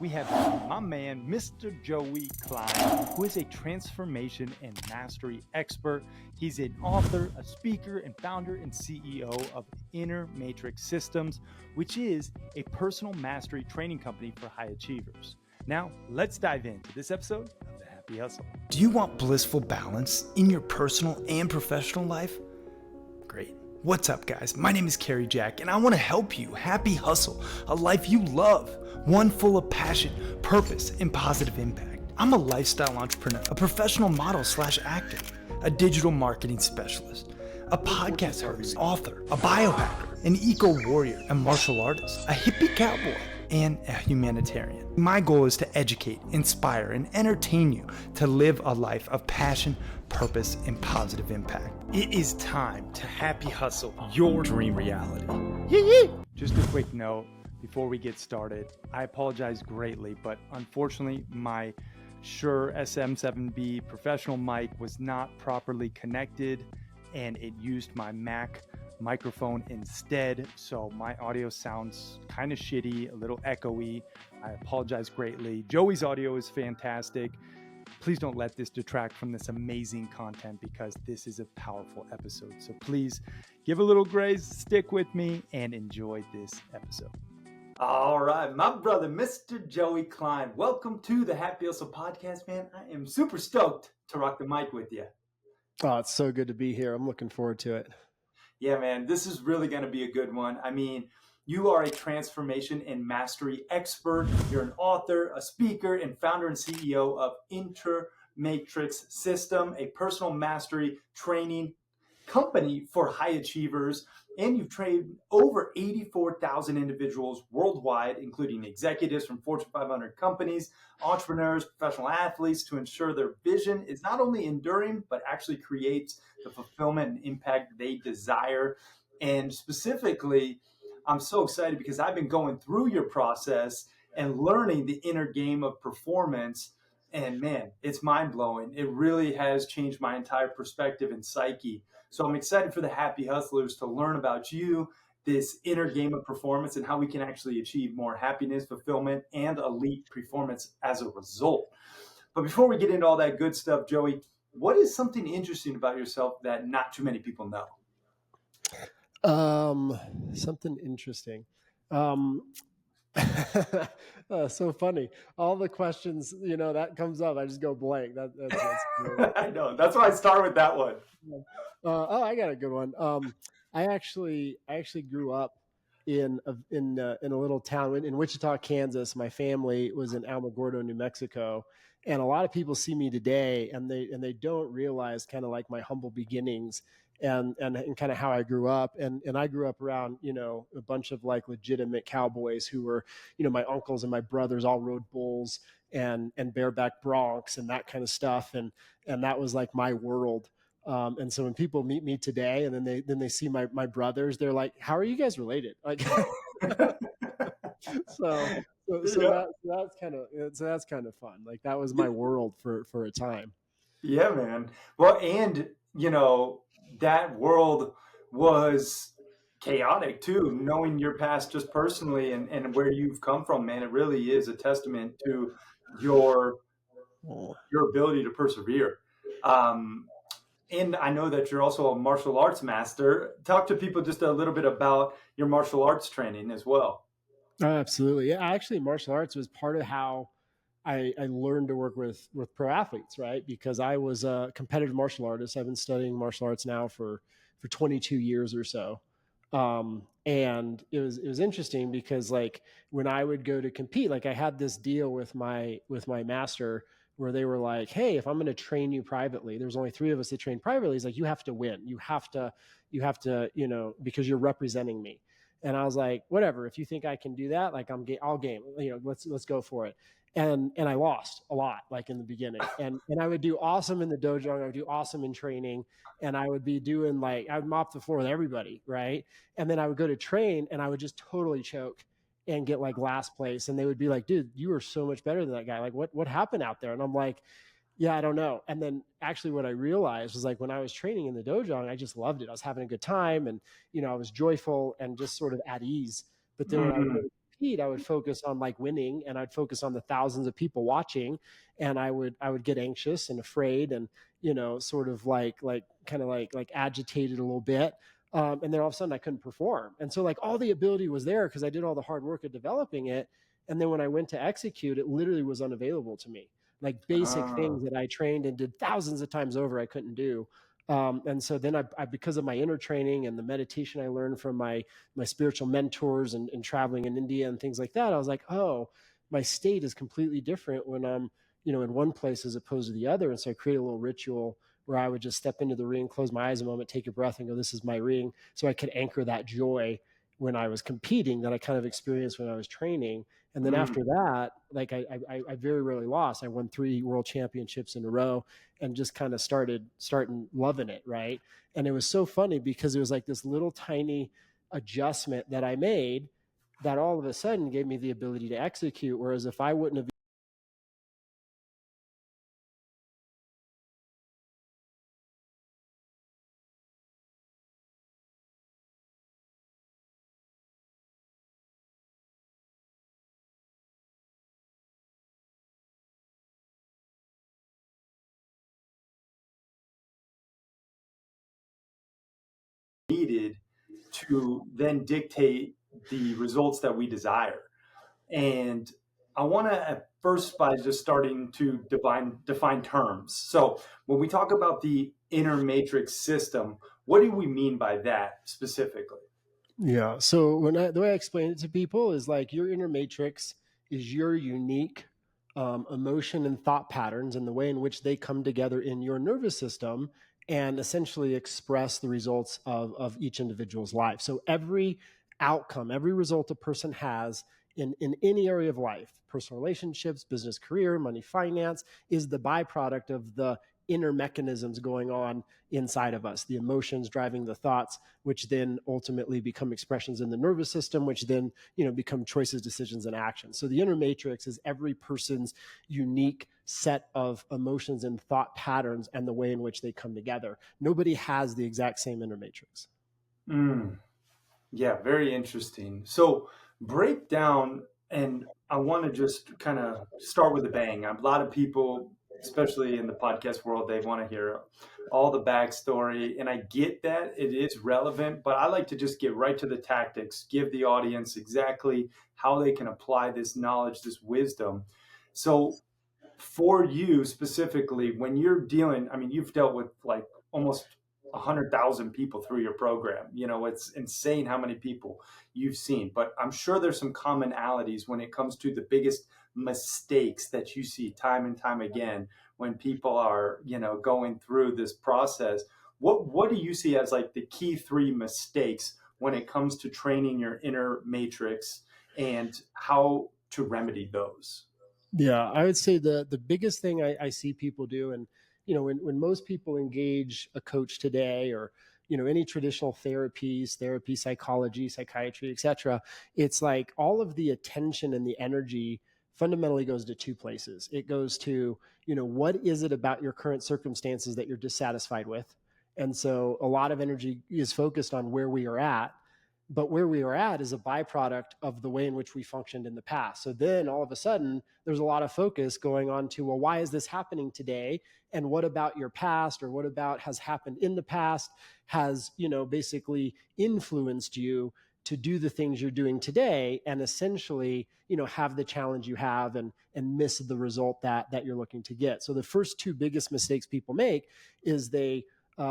We have my man, Mr. Joey Klein, who is a transformation and mastery expert. He's an author, a speaker, and founder and CEO of InterMatrix Systems, which is a personal mastery training company for high achievers. Now, let's dive into this episode of The Happy Hustle. Do you want blissful balance in your personal and professional life? Great. What's up, guys? My name is Kerry Jack, and I want to help you happy hustle a life you love, one full of passion, purpose, and positive impact. I'm a lifestyle entrepreneur, a professional model / actor, a digital marketing specialist, a podcast host, author, a biohacker, an eco-warrior, a martial artist, a hippie cowboy, and a humanitarian. My goal is to educate, inspire, and entertain you to live a life of passion, purpose, and positive impact. It is time to happy hustle your dream reality. Just a quick note before we get started. I apologize greatly, but unfortunately my Shure SM7B professional mic was not properly connected and it used my Mac microphone instead, so my audio sounds kind of shitty, a little echoey. I apologize greatly. Joey's audio is fantastic. Please don't let this detract from this amazing content because this is a powerful episode. So please give a little grace, stick with me, and enjoy this episode. All right, my brother, Mr. Joey Klein. Welcome to the Happy Hustle podcast, man. I am super stoked to rock the mic with you. Oh, it's so good to be here. I'm looking forward to it. Yeah, man, this is really going to be a good one. I mean, you are a transformation and mastery expert. You're an author, a speaker, and founder and CEO of InterMatrix System, a personal mastery training company for high achievers. And you've trained over 84,000 individuals worldwide, including executives from Fortune 500 companies, entrepreneurs, professional athletes, to ensure their vision is not only enduring, but actually creates the fulfillment and impact they desire. And specifically, I'm so excited because I've been going through your process and learning the inner game of performance. And man, it's mind blowing. It really has changed my entire perspective and psyche. So I'm excited for the happy hustlers to learn about you, this inner game of performance, and how we can actually achieve more happiness, fulfillment, and elite performance as a result. But before we get into all that good stuff, Joey, what is something interesting about yourself that not too many people know? Something interesting. So funny. All the questions, that comes up, I just go blank. That's I know. That's why I start with that one. I got a good one. I actually grew up in a little town in Wichita, Kansas. My family was in Alamogordo, New Mexico, and a lot of people see me today, and they don't realize kind of like my humble beginnings. And kind of how I grew up. And I grew up around, a bunch of like legitimate cowboys who were, my uncles and my brothers all rode bulls and bareback broncs and that kind of stuff. And that was like my world. And so when people meet me today and then they see my brothers, they're like, how are you guys related? Like, so that's kind of fun. Like that was my world for a time. Yeah, man. Well, and, that world was chaotic too, knowing your past just personally and where you've come from, man. It really is a testament to your ability to persevere. And I know that you're also a martial arts master. Talk to people just a little bit about your martial arts training as well. Absolutely. Yeah, actually, martial arts was part of how I learned to work with pro athletes, right? Because I was a competitive martial artist. I've been studying martial arts now for 22 years or so. And it was interesting because like when I would go to compete, like I had this deal with my master where they were like, hey, if I'm going to train you privately, there's only 3 of us that train privately. He's like, you have to win. You have to, because you're representing me. And I was like, whatever, if you think I can do that, like I'll game, let's go for it. And I lost a lot, like in the beginning. And I would do awesome in the dojo, and I would do awesome in training. And I would be doing I would mop the floor with everybody, right? And then I would go to train and I would just totally choke and get like last place. And they would be like, dude, you are so much better than that guy. Like what happened out there? And I'm like, yeah, I don't know. And then actually what I realized was like when I was training in the dojo, I just loved it. I was having a good time and, I was joyful and just sort of at ease. But then when I would go to compete, I would focus on like winning, and I'd focus on the thousands of people watching, and I would get anxious and afraid, and sort of like kind of like agitated a little bit. And then all of a sudden I couldn't perform. And so like all the ability was there because I did all the hard work of developing it. And then when I went to execute, it literally was unavailable to me. Like basic things that I trained and did thousands of times over, I couldn't do. And so then I, because of my inner training and the meditation I learned from my spiritual mentors and traveling in India and things like that, I was like, oh, my state is completely different when I'm, in one place as opposed to the other. And so I created a little ritual where I would just step into the ring, close my eyes a moment, take a breath, and go, this is my ring. So I could anchor that joy when I was competing that I kind of experienced when I was training. And then after that, like I very rarely lost. I won 3 world championships in a row and just kind of starting loving it. Right. And it was so funny because it was like this little tiny adjustment that I made that all of a sudden gave me the ability to execute. Whereas if I wouldn't have needed to then dictate the results that we desire. And I want to at first by just starting to define terms. So when we talk about the InterMatrix system, what do we mean by that specifically? Yeah. So the way I explain it to people is like your inner matrix is your unique emotion and thought patterns and the way in which they come together in your nervous system and essentially express the results of each individual's life. So every outcome, every result a person has in any area of life, personal relationships, business, career, money, finance, is the byproduct of the inner mechanisms going on inside of us, the emotions driving the thoughts, which then ultimately become expressions in the nervous system, which then become choices, decisions, and actions. So the inner matrix is every person's unique set of emotions and thought patterns and the way in which they come together. Nobody has the exact same inner matrix. Yeah, very interesting. So break down, and I want to just kind of start with a bang. A lot of people, especially in the podcast world, they want to hear all the backstory, and I get that it is relevant, but I like to just get right to the tactics, give the audience exactly how they can apply this knowledge, this wisdom. So for you specifically, when you're dealing, I mean, you've dealt with like almost 100,000 people through your program. It's insane how many people you've seen, but I'm sure there's some commonalities when it comes to the biggest mistakes that you see time and time again when people are, going through this process. What do you see as like the key 3 mistakes when it comes to training your inner matrix and how to remedy those? Yeah, I would say the biggest thing I see people do, and when most people engage a coach today, or any traditional therapies, therapy, psychology, psychiatry, etc., it's like all of the attention and the energy fundamentally goes to 2 places. It goes to what is it about your current circumstances that you're dissatisfied with, and so a lot of energy is focused on where we are at, but where we are at is a byproduct of the way in which we functioned in the past. So then all of a sudden there's a lot of focus going on to, well, why is this happening today? And what about your past, or what about has happened in the past has, basically influenced you to do the things you're doing today, and essentially, have the challenge you have and miss the result that you're looking to get. So the first 2 biggest mistakes people make is they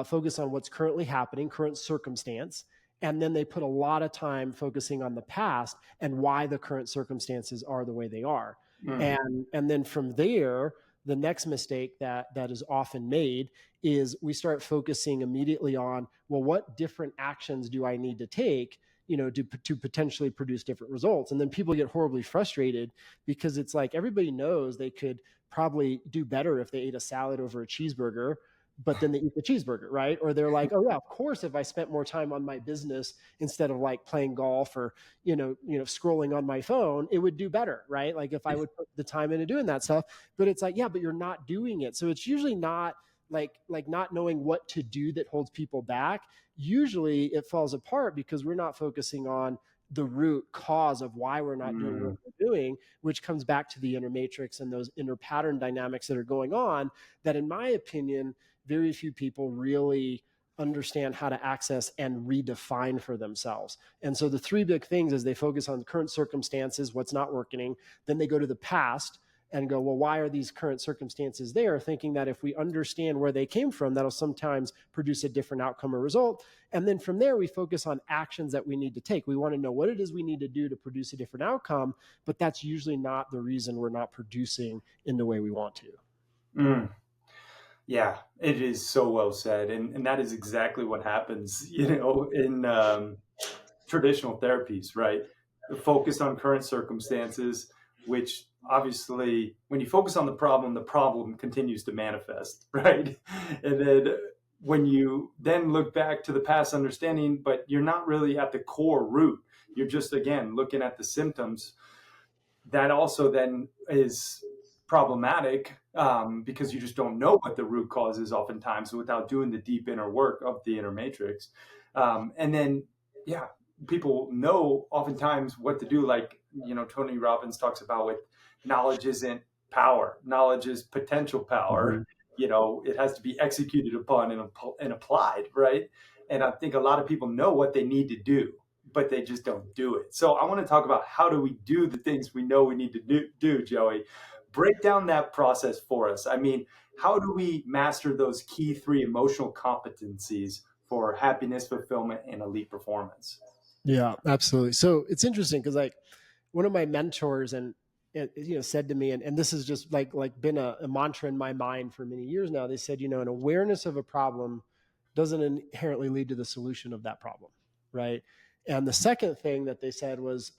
focus on what's currently happening, current circumstance, and then they put a lot of time focusing on the past and why the current circumstances are the way they are. And then from there, the next mistake that is often made is we start focusing immediately on, well, what different actions do I need to take, to potentially produce different results? And then people get horribly frustrated because it's like everybody knows they could probably do better if they ate a salad over a cheeseburger, but then they eat the cheeseburger, right? Or they're like, oh yeah, of course, if I spent more time on my business instead of like playing golf or, scrolling on my phone, it would do better, right? Like if I would put the time into doing that stuff, but it's like, yeah, but you're not doing it. So it's usually not like not knowing what to do that holds people back. Usually it falls apart because we're not focusing on the root cause of why we're not doing what we're doing, which comes back to the inner matrix and those inner pattern dynamics that are going on that, in my opinion, very few people really understand how to access and redefine for themselves. And so the three big things is they focus on current circumstances, what's not working. Then they go to the past and go, well, why are these current circumstances there? Thinking that if we understand where they came from, that'll sometimes produce a different outcome or result. And then from there, we focus on actions that we need to take. We want to know what it is we need to do to produce a different outcome, but that's usually not the reason we're not producing in the way we want to. Yeah, it is so well said. And that is exactly what happens, in traditional therapies, right? The focus on current circumstances, which obviously, when you focus on the problem continues to manifest, right? And then when you then look back to the past understanding, but you're not really at the core root, you're just, again, looking at the symptoms, that also then is problematic, because you just don't know what the root cause is oftentimes without doing the deep inner work of the InterMatrix. And then, yeah, people know oftentimes what to do. Like, Tony Robbins talks about with knowledge isn't power. Knowledge is potential power. Mm-hmm. It has to be executed upon and applied, right? And I think a lot of people know what they need to do, but they just don't do it. So I want to talk about how do we do the things we know we need to do, Joey. Break down that process for us. I mean, how do we master those key 3 emotional competencies for happiness, fulfillment, and elite performance? Yeah, absolutely. So it's interesting because one of my mentors said to me, and this has just like been a mantra in my mind for many years now. They said, an awareness of a problem doesn't inherently lead to the solution of that problem, right? And the second thing that they said was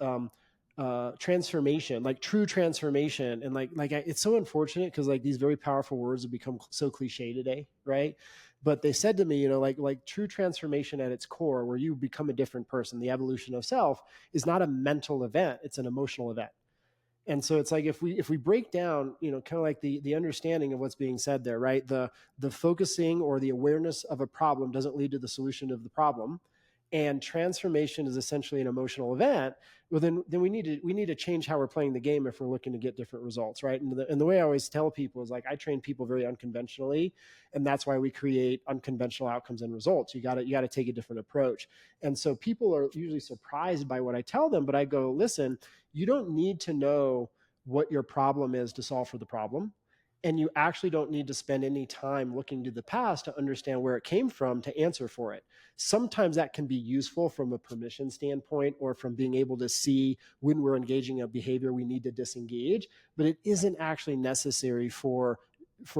transformation, like true transformation. And it's so unfortunate because these very powerful words have become so cliche today, right? But they said to me, like true transformation at its core, where you become a different person, the evolution of self, is not a mental event; it's an emotional event. And so it's like if we break down, kind of like the understanding of what's being said there, right? The focusing or the awareness of a problem doesn't lead to the solution of the problem, and transformation is essentially an emotional event. Well, then we need to change how we're playing the game if we're looking to get different results, right? And the way I always tell people is I train people very unconventionally, and that's why we create unconventional outcomes and results. You got to take a different approach. And so people are usually surprised by what I tell them, but I go, listen, you don't need to know what your problem is to solve for the problem. And you actually don't need to spend any time looking to the past to understand where it came from to answer for it. Sometimes that can be useful from a permission standpoint or from being able to see when we're engaging a behavior we need to disengage, but it isn't actually necessary for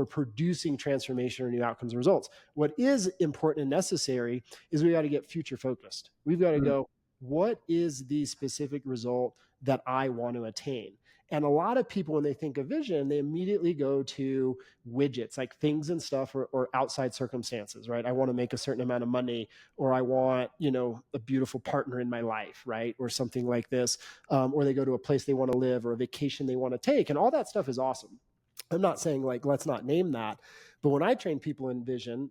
producing transformation or new outcomes and results. What is important and necessary is we got to get future focused. We've got to go, what is the specific result that I want to attain? And a lot of people, when they think of vision, they immediately go to widgets, like things and stuff or outside circumstances, right? I want to make a certain amount of money, or I want, a beautiful partner in my life, right? Or something like this. Or they go to a place they want to live or a vacation they want to take. And all that stuff is awesome. I'm not saying let's not name that, but when I train people in vision,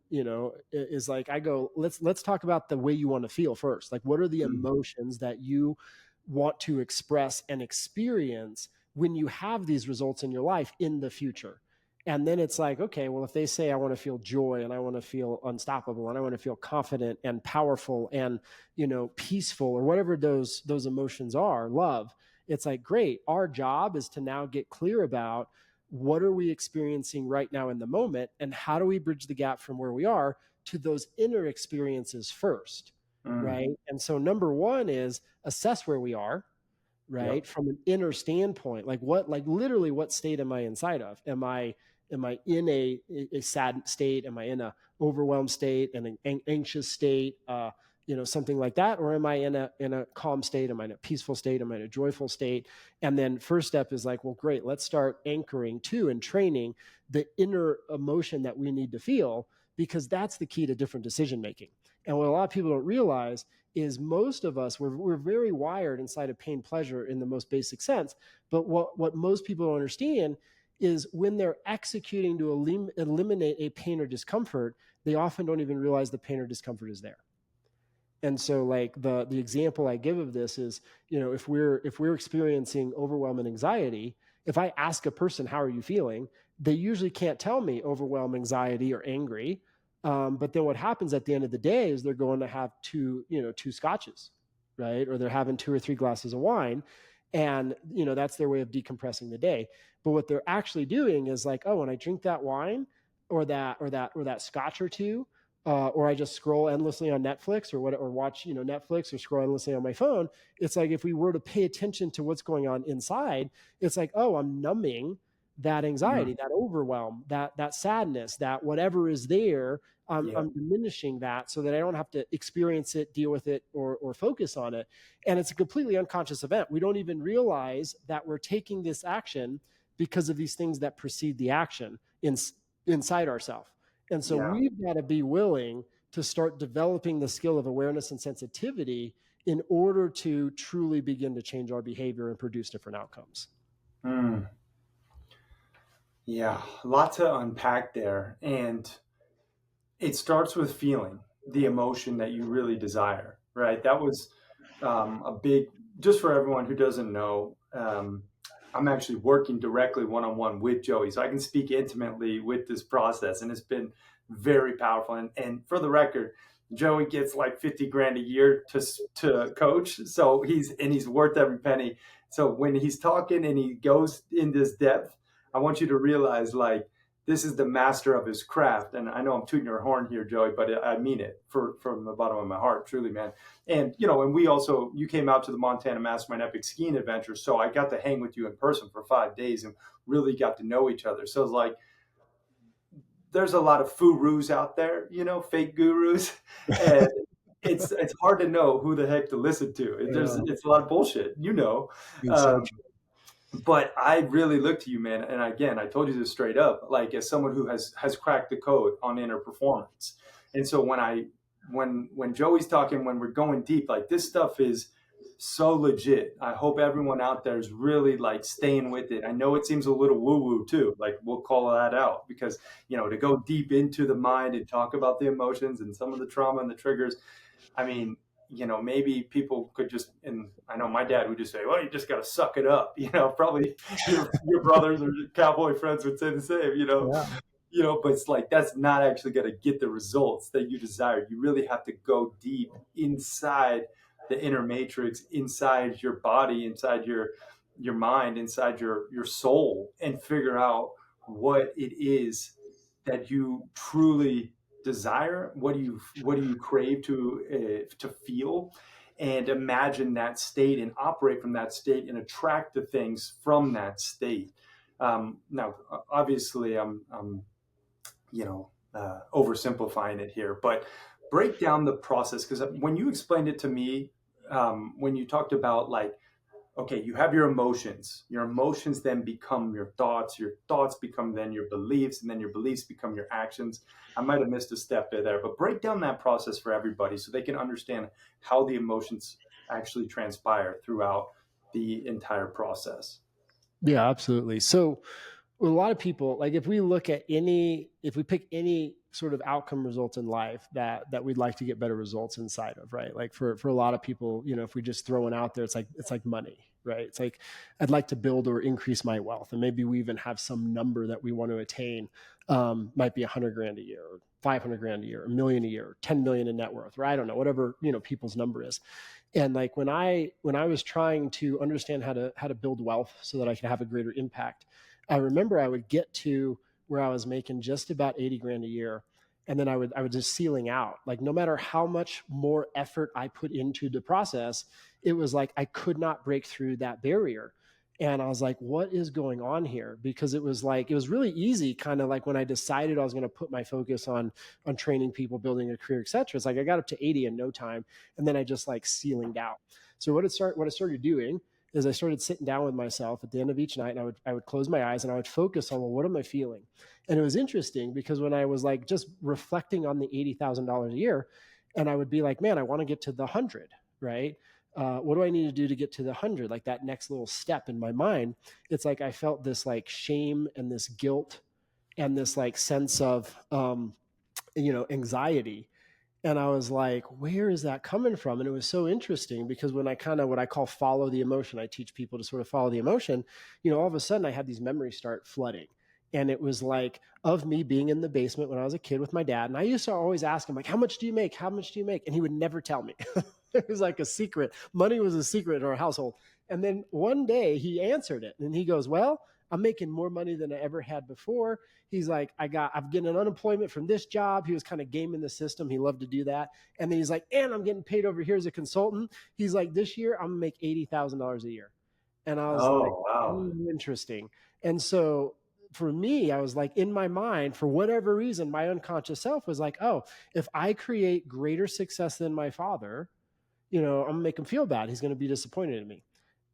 is I go, let's talk about the way you want to feel first. Like, what are the emotions that you want to express and experience when you have these results in your life in the future? And then it's like, okay, well, if they say I want to feel joy and I want to feel unstoppable and I want to feel confident and powerful and, peaceful or whatever those emotions are, love, it's like, great. Our job is to now get clear about what are we experiencing right now in the moment and how do we bridge the gap from where we are to those inner experiences first, right? And so number one is assess where we are, right? From an inner standpoint, literally what state am I inside of? Am I in a sad state? Am I in a overwhelmed state and an anxious state? Something like that, or am I in a calm state? Am I in a peaceful state? Am I in a joyful state? And then first step is well, great, let's start anchoring to and training the inner emotion that we need to feel, because that's the key to different decision making. And what a lot of people don't realize is most of us, we're very wired inside of pain pleasure in the most basic sense. But what most people don't understand is when they're executing to eliminate a pain or discomfort, they often don't even realize the pain or discomfort is there. And so like the example I give of this is, if we're experiencing overwhelm and anxiety, if I ask a person, how are you feeling? They usually can't tell me overwhelm, anxiety, or angry. But then what happens at the end of the day is they're going to have two scotches, right? Or they're having 2 or 3 glasses of wine. And, that's their way of decompressing the day. But what they're actually doing is like, oh, when I drink that wine or that scotch or two, or I just scroll endlessly on Netflix or watch, Netflix or scroll endlessly on my phone. It's like, if we were to pay attention to what's going on inside, it's like, oh, I'm numbing that anxiety, that overwhelm, that sadness, that whatever is there. Yeah. I'm diminishing that so that I don't have to experience it, deal with it, or focus on it. And it's a completely unconscious event. We don't even realize that we're taking this action because of these things that precede the action inside ourselves. And so Yeah. we've got to be willing to start developing the skill of awareness and sensitivity in order to truly begin to change our behavior and produce different outcomes. Mm. Yeah. A lot to unpack there. And it starts with feeling the emotion that you really desire, right? That was a big, just for everyone who doesn't know, I'm actually working directly one-on-one with Joey, so I can speak intimately with this process, and it's been very powerful. And for the record, Joey gets like 50 grand a year to coach, so he's worth every penny. So when he's talking and he goes in this depth, I want you to realize like this is the master of his craft. And I know I'm tooting your horn here, Joey, but I mean it from the bottom of my heart, truly, man. And, and you came out to the Montana Mastermind Epic Skiing Adventure. So I got to hang with you in person for 5 days and really got to know each other. So it's like, there's a lot of gurus out there, fake gurus. And it's hard to know who the heck to listen to. It's a lot of bullshit, It's so Um, true. but I really look to you, man. And again, I told you this straight up, like as someone who has cracked the code on inner performance. And so when Joey's talking, when we're going deep, like this stuff is so legit. I hope everyone out there is really like staying with it. I know it seems a little woo woo too. Like we'll call that out because, to go deep into the mind and talk about the emotions and some of the trauma and the triggers. I mean, maybe people could just, and I know my dad would just say, well, you just got to suck it up. Probably your brothers or your cowboy friends would say the same, but it's like, that's not actually going to get the results that you desire. You really have to go deep inside the inner matrix, inside your body, inside your mind, inside your soul, and figure out what it is that you truly desire. What do you crave to feel, and imagine that state and operate from that state and attract the things from that state. Now, obviously, I'm oversimplifying it here, but break down the process, because when you explained it to me, when you talked about like, okay, you have your emotions then become your thoughts become then your beliefs, and then your beliefs become your actions. I might have missed a step there, but break down that process for everybody so they can understand how the emotions actually transpire throughout the entire process. Yeah, absolutely. So a lot of people, like if we pick any sort of outcome results in life that we'd like to get better results inside of, right? Like for a lot of people, if we just throw it out there, it's like money, right? It's like, I'd like to build or increase my wealth. And maybe we even have some number that we want to attain. Might be 100 grand a year, or 500 grand a year, a million a year, 10 million in net worth, or I don't know, whatever, people's number is. And like when I was trying to understand how to build wealth so that I could have a greater impact, I remember I would get to where I was making just about 80 grand a year. And then I would just ceiling out. Like no matter how much more effort I put into the process, it was like I could not break through that barrier. And I was like, what is going on here? Because it was really easy, kind of like when I decided I was going to put my focus on training people, building a career, et cetera. It's like I got up to 80 in no time. And then I just like ceilinged out. So what I started doing is I started sitting down with myself at the end of each night, and I would close my eyes and I would focus on, well, what am I feeling? And it was interesting because when I was like just reflecting on the $80,000 a year, and I would be like, man, I want to get to the 100, right? What do I need to do to get to the 100? Like that next little step in my mind. It's like I felt this like shame and this guilt and this like sense of anxiety. And I was like, where is that coming from? And it was so interesting because when I kind of what I call follow the emotion, I teach people to sort of follow the emotion, all of a sudden I had these memories start flooding. And it was like of me being in the basement when I was a kid with my dad. And I used to always ask him, like, how much do you make? How much do you make? And he would never tell me. It was like a secret. Money was a secret in our household. And then one day he answered it and he goes, well, I'm making more money than I ever had before. He's like, I'm getting an unemployment from this job. He was kind of gaming the system. He loved to do that. And then he's like, and I'm getting paid over here as a consultant. He's like, this year I'm gonna make $80,000 a year. And I was like, Oh, wow. interesting. And so for me, I was like, in my mind, for whatever reason, my unconscious self was like, oh, if I create greater success than my father, I'm gonna make him feel bad. He's gonna be disappointed in me.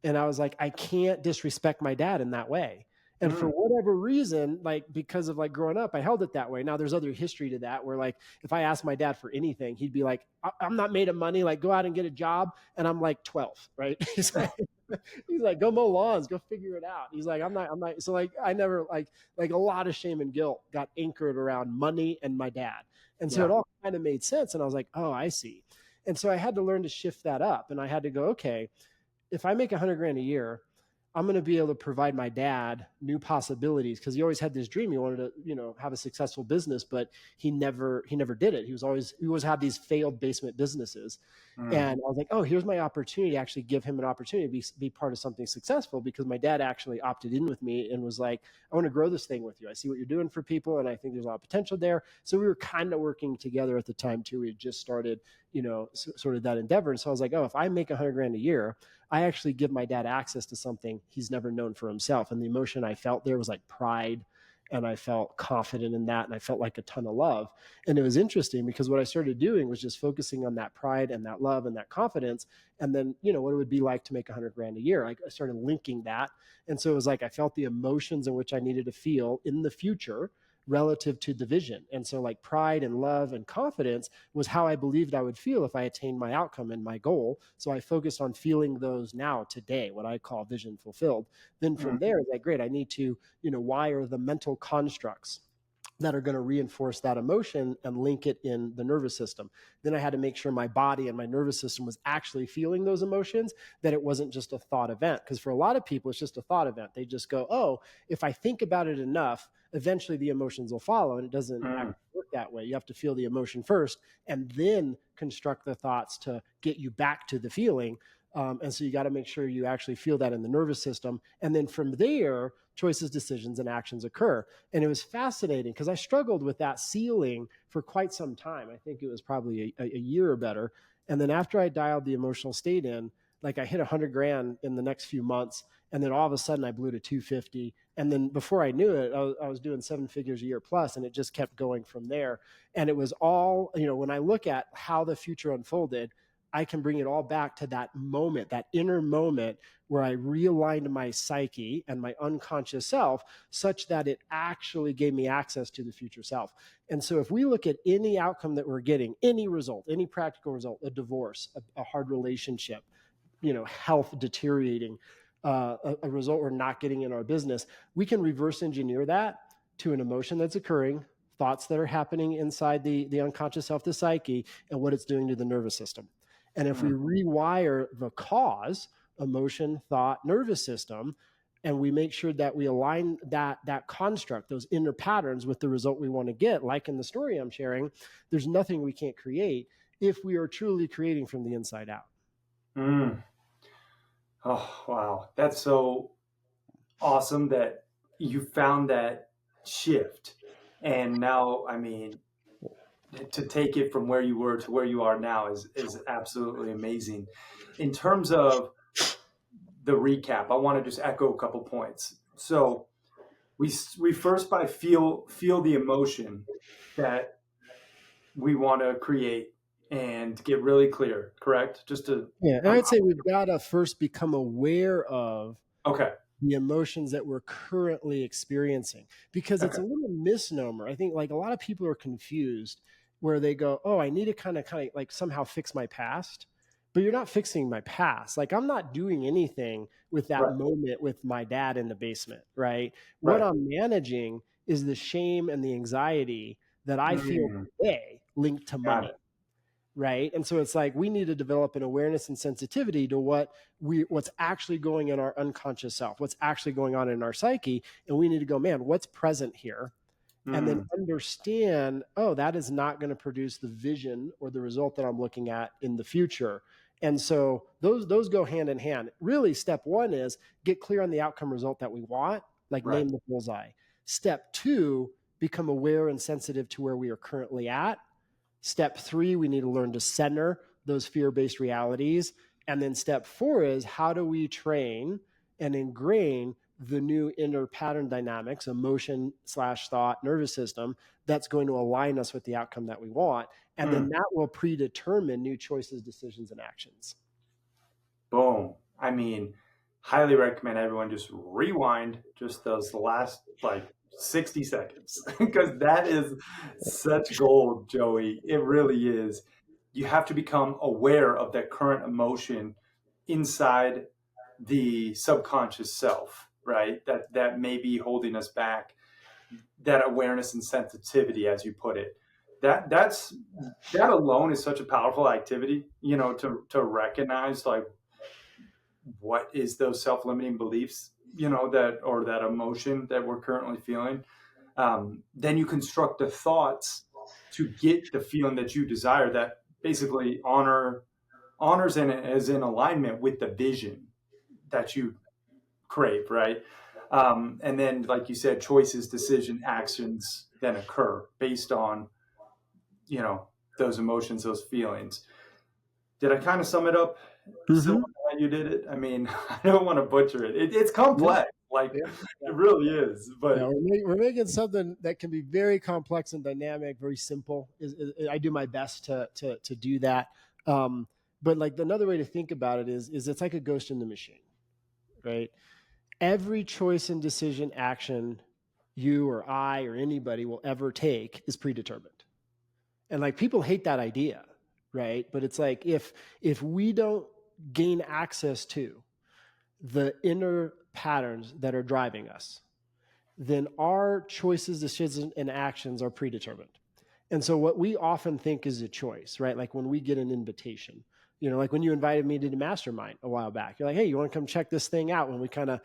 And I was like, I can't disrespect my dad in that way. And for Mm. whatever reason, like because of like growing up, I held it that way. Now there's other history to that where like if I asked my dad for anything, he'd be like, I'm not made of money, like go out and get a job. And I'm like 12, right? He's like, go mow lawns, go figure it out. He's like, I'm not. So like, I never like a lot of shame and guilt got anchored around money and my dad. And so Yeah. it all kind of made sense. And I was like, oh, I see. And so I had to learn to shift that up. And I had to go, okay, if I make 100 grand a year, I'm going to be able to provide my dad new possibilities because he always had this dream. He wanted to, have a successful business, but he never did it. He always had these failed basement businesses. Mm. And I was like, oh, here's my opportunity to actually give him an opportunity to be part of something successful because my dad actually opted in with me and was like, I want to grow this thing with you. I see what you're doing for people. And I think there's a lot of potential there. So we were kind of working together at the time too. We had just started, sort of that endeavor. And so I was like, oh, if I make 100 grand a year, I actually give my dad access to something he's never known for himself. And the emotion I felt there was like pride. And I felt confident in that. And I felt like a ton of love. And it was interesting because what I started doing was just focusing on that pride and that love and that confidence. And then, what it would be like to make 100 grand a year. I started linking that. And so it was like I felt the emotions in which I needed to feel in the future relative to the vision. And so like pride and love and confidence was how I believed I would feel if I attained my outcome and my goal. So I focused on feeling those now today, what I call vision fulfilled. Then from there, it's like, great, I need to, wire the mental constructs that are going to reinforce that emotion and link it in the nervous system. Then I had to make sure my body and my nervous system was actually feeling those emotions, that it wasn't just a thought event. Because for a lot of people, it's just a thought event. They just go, oh, if I think about it enough, eventually the emotions will follow. And it doesn't actually work that way. You have to feel the emotion first and then construct the thoughts to get you back to the feeling. And so you got to make sure you actually feel that in the nervous system. And then from there, choices, decisions, and actions occur. And it was fascinating because I struggled with that ceiling for quite some time. I think it was probably a year or better. And then after I dialed the emotional state in, like I hit 100 grand in the next few months. And then all of a sudden I blew to 250. And then before I knew it, I was doing 7 figures a year plus, and it just kept going from there. And it was all, when I look at how the future unfolded, I can bring it all back to that moment, that inner moment where I realigned my psyche and my unconscious self such that it actually gave me access to the future self. And so if we look at any outcome that we're getting, any result, any practical result, a divorce, a hard relationship, health deteriorating, a result we're not getting in our business, we can reverse engineer that to an emotion that's occurring, thoughts that are happening inside the unconscious self, the psyche, and what it's doing to the nervous system. And if we rewire the cause, emotion, thought, nervous system, and we make sure that we align that construct, those inner patterns with the result we want to get, like in the story I'm sharing, there's nothing we can't create if we are truly creating from the inside out. Mm. Oh, wow. That's so awesome that you found that shift. And now, I mean, to take it from where you were to where you are now is absolutely amazing. In terms of the recap, I want to just echo a couple points. So we first by feel the emotion that we want to create and get really clear, correct? Just to and I'd say we've got to first become aware of okay. the emotions that we're currently experiencing, because it's a little misnomer. I think like a lot of people are confused where they go, oh, I need to kind of like somehow fix my past, but you're not fixing my past. Like I'm not doing anything with that moment with my dad in the basement, right? What I'm managing is the shame and the anxiety that I feel today linked to money. right? And so it's like we need to develop an awareness and sensitivity to what's actually going in our unconscious self, what's actually going on in our psyche. And we need to go, man, what's present here? And then understand, oh, that is not going to produce the vision or the result that I'm looking at in the future. And so those go hand in hand. Really, step one is get clear on the outcome result that we want, like name the bullseye. Step two, become aware and sensitive to where we are currently at. Step three, we need to learn to center those fear-based realities. And then step four is, how do we train and ingrain the new inner pattern dynamics, emotion / thought, nervous system, that's going to align us with the outcome that we want. And then that will predetermine new choices, decisions, and actions. Boom. I mean, highly recommend everyone just rewind just those last 60 seconds because that is such gold, Joey. It really is. You have to become aware of that current emotion inside the subconscious self, right? That may be holding us back. That awareness and sensitivity, as you put it, that alone is such a powerful activity, to recognize what is those self-limiting beliefs, that emotion that we're currently feeling. Then you construct the thoughts to get the feeling that you desire, that basically honors and is in alignment with the vision that you crave, right? And then, like you said, choices, decision, actions then occur based on, those emotions, those feelings. Did I kind of sum it up? So how you did it? I mean, I don't want to butcher it. It's complex. It really is. But we're making something that can be very complex and dynamic, very simple. I do my best to do that. But another way to think about it is it's like a ghost in the machine, right? Every choice and decision, action you or I or anybody will ever take is predetermined. And people hate that idea, right? But it's like if we don't gain access to the inner patterns that are driving us, then our choices, decisions, and actions are predetermined. And so what we often think is a choice, right? Like when we get an invitation, like when you invited me to the mastermind a while back, you're like, hey, you want to come check this thing out? When we kind of,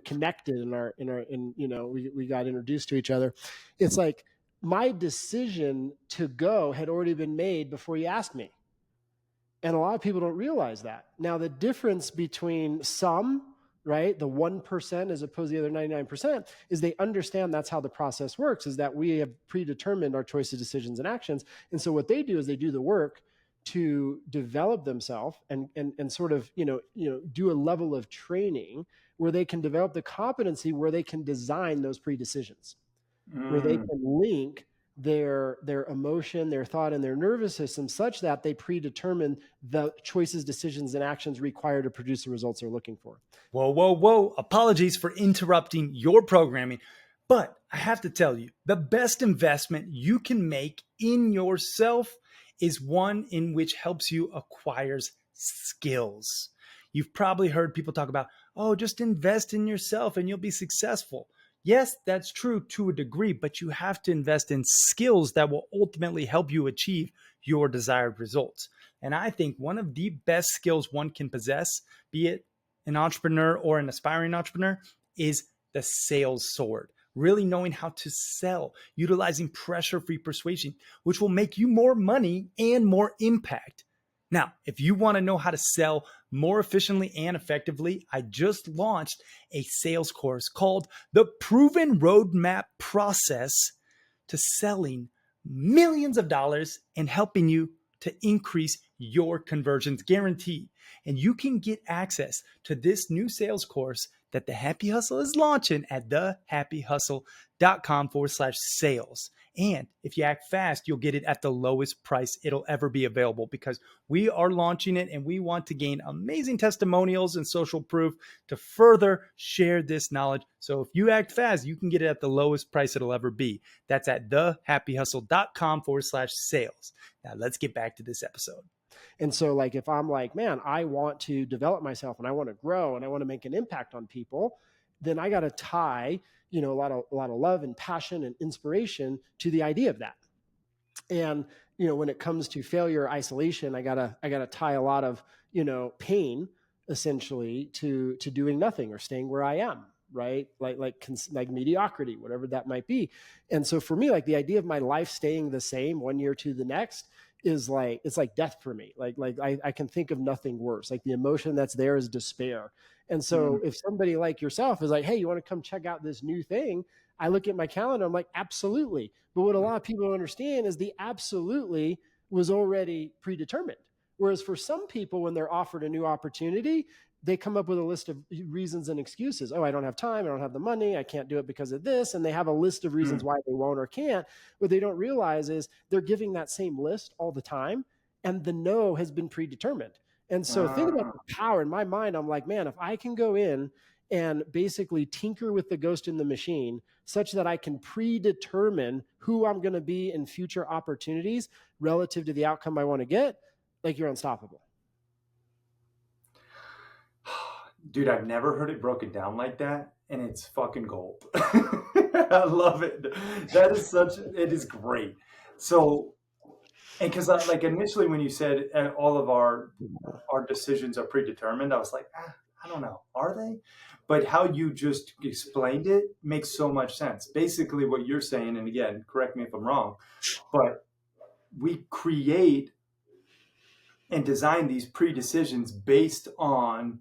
connected we got introduced to each other. It's like my decision to go had already been made before you asked me. And a lot of people don't realize that. Now, the difference between some, right, the 1% as opposed to the other 99%, is they understand that's how the process works, is that we have predetermined our choices, decisions, and actions. And so what they do is they do the work to develop themselves and sort of, do a level of training where they can develop the competency where they can design those pre-decisions, where they can link their emotion, their thought, and their nervous system such that they predetermine the choices, decisions, and actions required to produce the results they're looking for. Whoa. Apologies for interrupting your programming, but I have to tell you, the best investment you can make in yourself is one in which helps you acquire skills. You've probably heard people talk about, just invest in yourself and you'll be successful. Yes, that's true to a degree, but you have to invest in skills that will ultimately help you achieve your desired results. And I think one of the best skills one can possess, be it an entrepreneur or an aspiring entrepreneur, is the sales sword. Really knowing how to sell, utilizing pressure-free persuasion, which will make you more money and more impact. Now, if you want to know how to sell more efficiently and effectively, I just launched a sales course called The Proven Roadmap Process to Selling Millions of Dollars and helping you to increase your conversions, guaranteed. And you can get access to this new sales course that The Happy Hustle is launching at thehappyhustle.com/sales. And if you act fast, you'll get it at the lowest price it'll ever be available, because we are launching it and we want to gain amazing testimonials and social proof to further share this knowledge. So if you act fast, you can get it at the lowest price it'll ever be. That's at thehappyhustle.com/sales. Now let's get back to this episode. And so if I'm like, man, I want to develop myself and I want to grow and I want to make an impact on people, then I got to tie, a lot of love and passion and inspiration to the idea of that. And when it comes to failure or isolation, I gotta tie a lot of, pain essentially to doing nothing or staying where I am, right? Like mediocrity, whatever that might be. And so for me, like the idea of my life staying the same one year to the next is like, it's like death for me. Like I can think of nothing worse. Like the emotion that's there is despair. And so if somebody like yourself is like, hey, you want to come check out this new thing? I look at my calendar, I'm like, absolutely. But what a lot of people don't understand is the absolutely was already predetermined. Whereas for some people, when they're offered a new opportunity, they come up with a list of reasons and excuses. Oh, I don't have time. I don't have the money. I can't do it because of this. And they have a list of reasons why they won't or can't. What they don't realize is they're giving that same list all the time. And the no has been predetermined. And so think about the power in my mind. I'm like, man, if I can go in and basically tinker with the ghost in the machine such that I can predetermine who I'm going to be in future opportunities relative to the outcome I want to get, like you're unstoppable. Dude, I've never heard it broken down like that, and it's fucking gold. I love it. It is great. So, and because like initially when you said all of our decisions are predetermined, I was like, I don't know, are they? But how you just explained it makes so much sense. Basically what you're saying, and again, correct me if I'm wrong, but we create and design these pre-decisions based on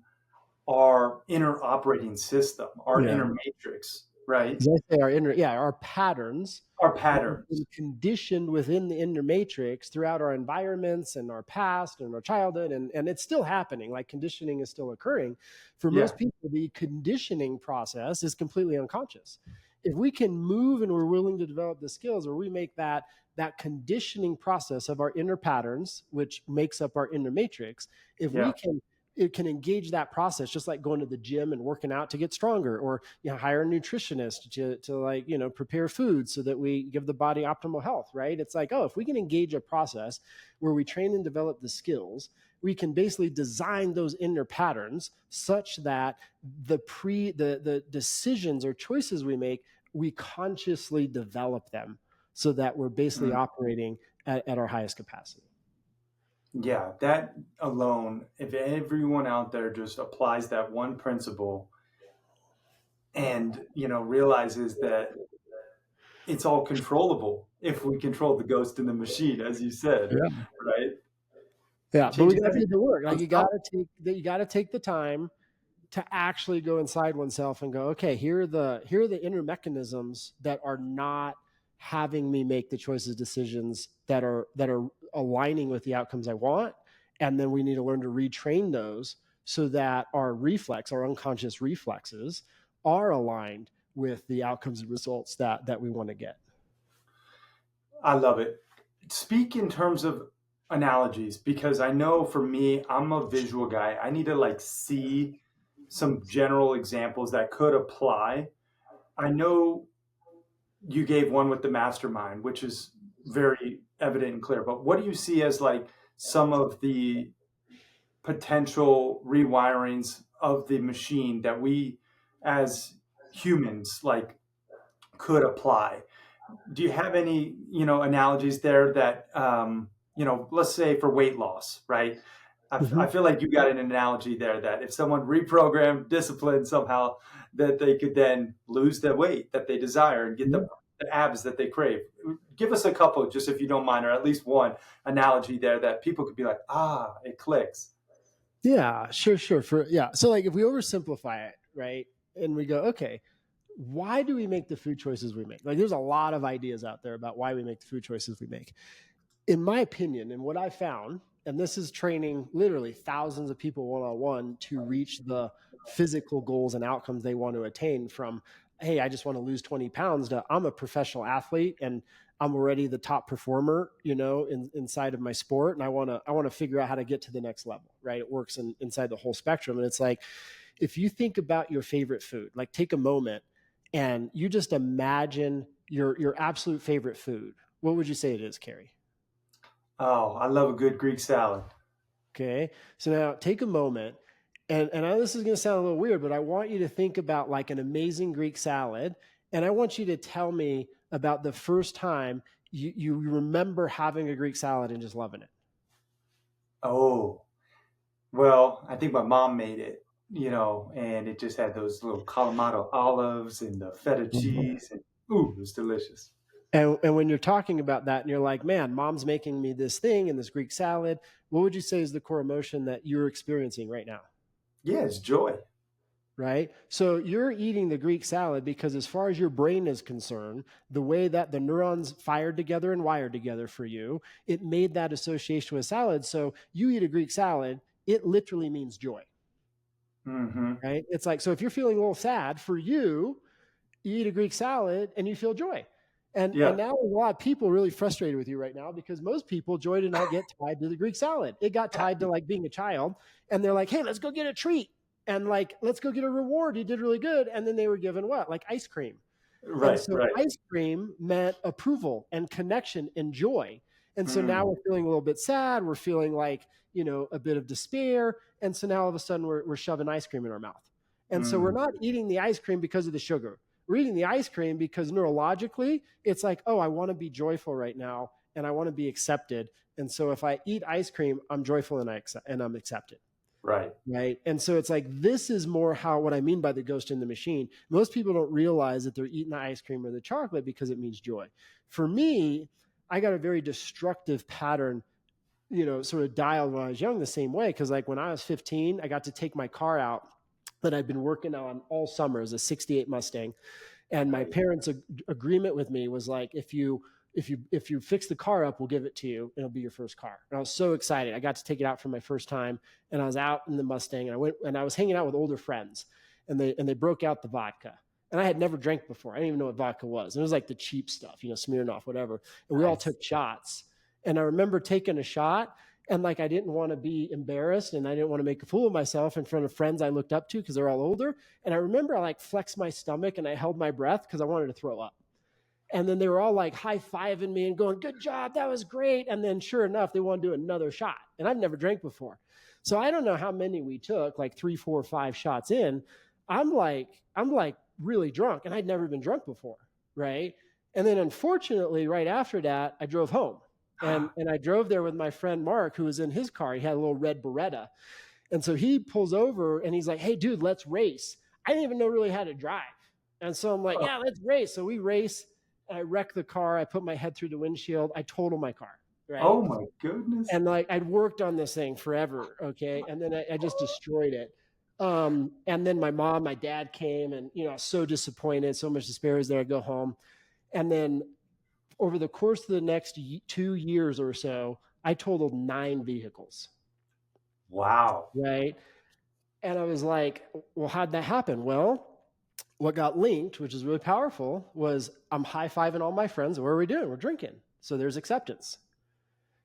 our inner operating system, our inner matrix, right? As I say, our patterns. Our patterns. Been conditioned within the InterMatrix throughout our environments and our past and our childhood, and it's still happening. Like conditioning is still occurring. For most people, the conditioning process is completely unconscious. If we can move and we're willing to develop the skills where we make that conditioning process of our inner patterns, which makes up our InterMatrix, if we can engage that process, just like going to the gym and working out to get stronger, or hire a nutritionist to like prepare food so that we give the body optimal health, right? It's like, if we can engage a process where we train and develop the skills, we can basically design those inner patterns such that the decisions or choices we make, we consciously develop them so that we're basically operating at our highest capacity. Yeah, that alone, if everyone out there just applies that one principle and, realizes that it's all controllable if we control the ghost in the machine, as you said, right? Yeah, but we got to do the work. Like you got to take the time to actually go inside oneself and go, okay, here are the inner mechanisms that are not having me make the choices, decisions that are aligning with the outcomes I want. And then we need to learn to retrain those so that our unconscious reflexes are aligned with the outcomes and results that we want to get. I love it. Speak in terms of analogies, because I know for me, I'm a visual guy. I need to see some general examples that could apply. I know you gave one with the mastermind, which is very evident and clear, but what do you see as some of the potential rewirings of the machine that we as humans could apply? Do you have any, analogies there that, let's say for weight loss, right? I feel like you got an analogy there that if someone reprogrammed discipline somehow, that they could then lose the weight that they desire and get the abs that they crave. Give us a couple, just if you don't mind, or at least one analogy there that people could be like, it clicks. Yeah, sure. So if we oversimplify it, right, and we go, okay, why do we make the food choices we make? There's a lot of ideas out there about why we make the food choices we make. In my opinion, and what I found, and this is training literally thousands of people one-on-one to reach the physical goals and outcomes they want to attain, from, hey, I just want to lose 20 pounds, to I'm a professional athlete and I'm already the top performer, inside of my sport. And I want to figure out how to get to the next level, right? It works inside the whole spectrum. And it's like, if you think about your favorite food, take a moment and you just imagine your absolute favorite food. What would you say it is, Carrie? Oh, I love a good Greek salad. Okay. So now take a moment, and I know this is going to sound a little weird, but I want you to think about an amazing Greek salad And I want you to tell me about the first time you remember having a Greek salad and just loving it. Oh, well, I think my mom made it, and it just had those little Kalamata olives and the feta cheese, and ooh, it was delicious. And when you're talking about that and you're like, man, mom's making me this thing and this Greek salad, what would you say is the core emotion that you're experiencing right now? Yeah, it's joy. Right? So you're eating the Greek salad because as far as your brain is concerned, the way that the neurons fired together and wired together for you, it made that association with salad. So you eat a Greek salad, it literally means joy, Mm-hmm. right? It's like, so if you're feeling a little sad, for you, you eat a Greek salad and you feel joy. And Yeah, now there's a lot of people really frustrated with you right now because most people, joy did not get tied to the Greek salad. It got tied to like being a child, and they're like, hey, let's go get a treat. And like, let's go get a reward. You did really good. And then they were given what? Like ice cream. And right, so right. ice cream meant approval and connection and joy. And so now we're feeling a little bit sad. We're feeling like, a bit of despair. And so now all of a sudden we're shoving ice cream in our mouth. And so we're Mm, not eating the ice cream because of the sugar. We're eating the ice cream because neurologically, it's like, oh, I want to be joyful right now and I want to be accepted. And so if I eat ice cream, I'm joyful and I'm accepted. right. Right. And so it's like, this is more how, what I mean by the ghost in the machine. Most people don't realize that they're eating the ice cream or the chocolate because it means joy. For me, I got a very destructive pattern, sort of dialed when I was young the same way. Cause like when I was 15, I got to take my car out that I'd been working on all summer as a 68 Mustang. And my parents' agreement with me was like, if you fix the car up, we'll give it to you. It'll be your first car. And I was so excited. I got to take it out for my first time, and I was out in the Mustang, and I was hanging out with older friends, and they broke out the vodka. And I had never drank before. I didn't even know what vodka was. And it was like the cheap stuff, Smirnoff, whatever. And we all Nice. took shots. And I remember taking a shot, and like I didn't want to be embarrassed, and I didn't want to make a fool of myself in front of friends I looked up to because they're all older. And I remember I like flexed my stomach and I held my breath because I wanted to throw up. And then they were all like high-fiving me and going, good job, that was great. And then sure enough, they wanted to do another shot. And I've never drank before. So I don't know how many we took, like 3, 4, 5 shots in. I'm like really drunk, and I'd never been drunk before, right? And then unfortunately, right after that, I drove home. And I drove there with my friend Mark, who was in his car. He had a little red Beretta. And so he pulls over and he's like, hey, dude, let's race. I didn't even know really how to drive. And so I'm like, yeah, let's race. So we race. I wreck the car. I put my head through the windshield. I total my car, right? Oh my goodness. And like I'd worked on this thing forever, okay? And then I just destroyed it. And then my dad came, and I was so disappointed, so much despair was there. I go home. And then over the course of the next 2 years or so, I totaled 9 vehicles. Wow. Right. And I was like, well, how'd that happen? Well, what got linked, which is really powerful, was I'm high-fiving all my friends. What are we doing? We're drinking. So there's acceptance.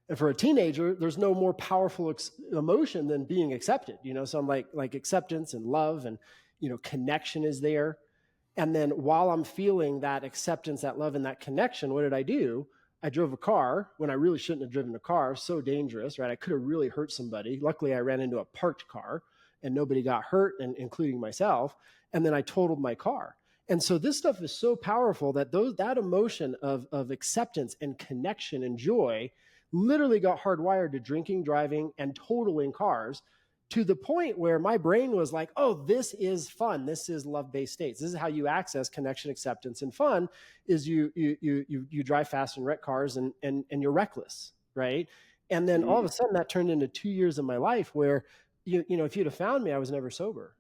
And for a teenager, there's no more powerful emotion than being accepted. So I'm like acceptance and love and, connection is there. And then while I'm feeling that acceptance, that love, and that connection, what did I do? I drove a car when I really shouldn't have driven a car. So dangerous, right? I could have really hurt somebody. Luckily, I ran into a parked car and nobody got hurt, and including myself. And then I totaled my car. And so this stuff is so powerful that that emotion of acceptance and connection and joy literally got hardwired to drinking, driving, and totaling cars, to the point where my brain was like, oh, this is fun. This is love-based states. This is how you access connection, acceptance, and fun, is you drive fast and wreck cars and you're reckless, right? And then all of a sudden that turned into 2 years of my life where, if you'd have found me, I was never sober.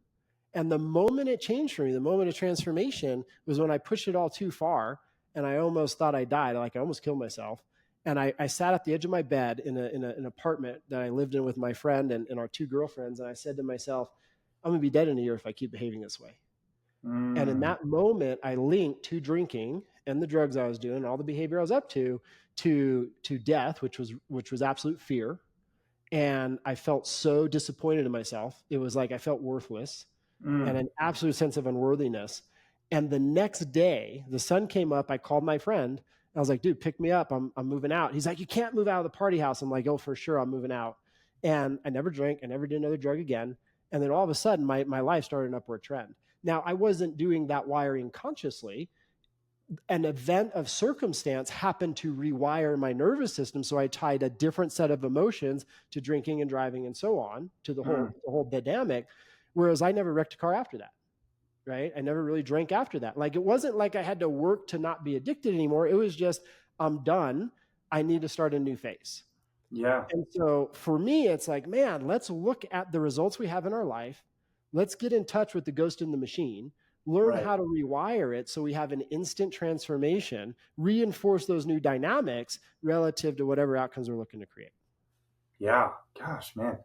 And the moment it changed for me, the moment of transformation, was when I pushed it all too far and I almost thought I died. Like I almost killed myself. And I sat at the edge of my bed in an apartment that I lived in with my friend and our 2 girlfriends. And I said to myself, I'm going to be dead in a year if I keep behaving this way. And in that moment, I linked to drinking and the drugs I was doing, all the behavior I was up to death, which was absolute fear. And I felt so disappointed in myself. It was like I felt worthless and an absolute sense of unworthiness. And the next day, the sun came up. I called my friend. I was like, dude, pick me up. I'm moving out. He's like, you can't move out of the party house. I'm like, oh, for sure, I'm moving out. And I never drank. I never did another drug again. And then all of a sudden, my life started an upward trend. Now, I wasn't doing that wiring consciously. an event of circumstance happened to rewire my nervous system. So I tied a different set of emotions to drinking and driving and so on, to the whole dynamic. Whereas I never wrecked a car after that. Right. I never really drank after that. Like, it wasn't like I had to work to not be addicted anymore. It was just, I'm done. I need to start a new phase. Yeah. And so for me, it's like, man, let's look at the results we have in our life. Let's get in touch with the ghost in the machine, learn Right. how to rewire it so we have an instant transformation, reinforce those new dynamics relative to whatever outcomes we're looking to create. Yeah. Gosh, man.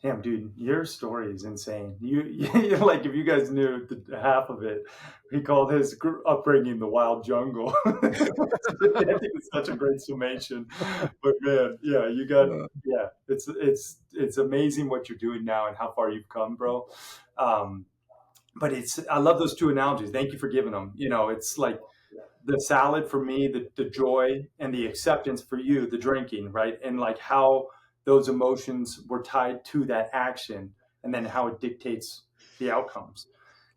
Damn, dude, your story is insane. You like, if you guys knew the half of it, he called his upbringing the wild jungle. I think it's such a great summation. But man, yeah, you got, yeah, it's amazing what you're doing now and how far you've come, bro. But I love those two analogies. Thank you for giving them. You know, it's like the salad for me, the joy, and the acceptance for you, the drinking, right? And like how those emotions were tied to that action, and then how it dictates the outcomes.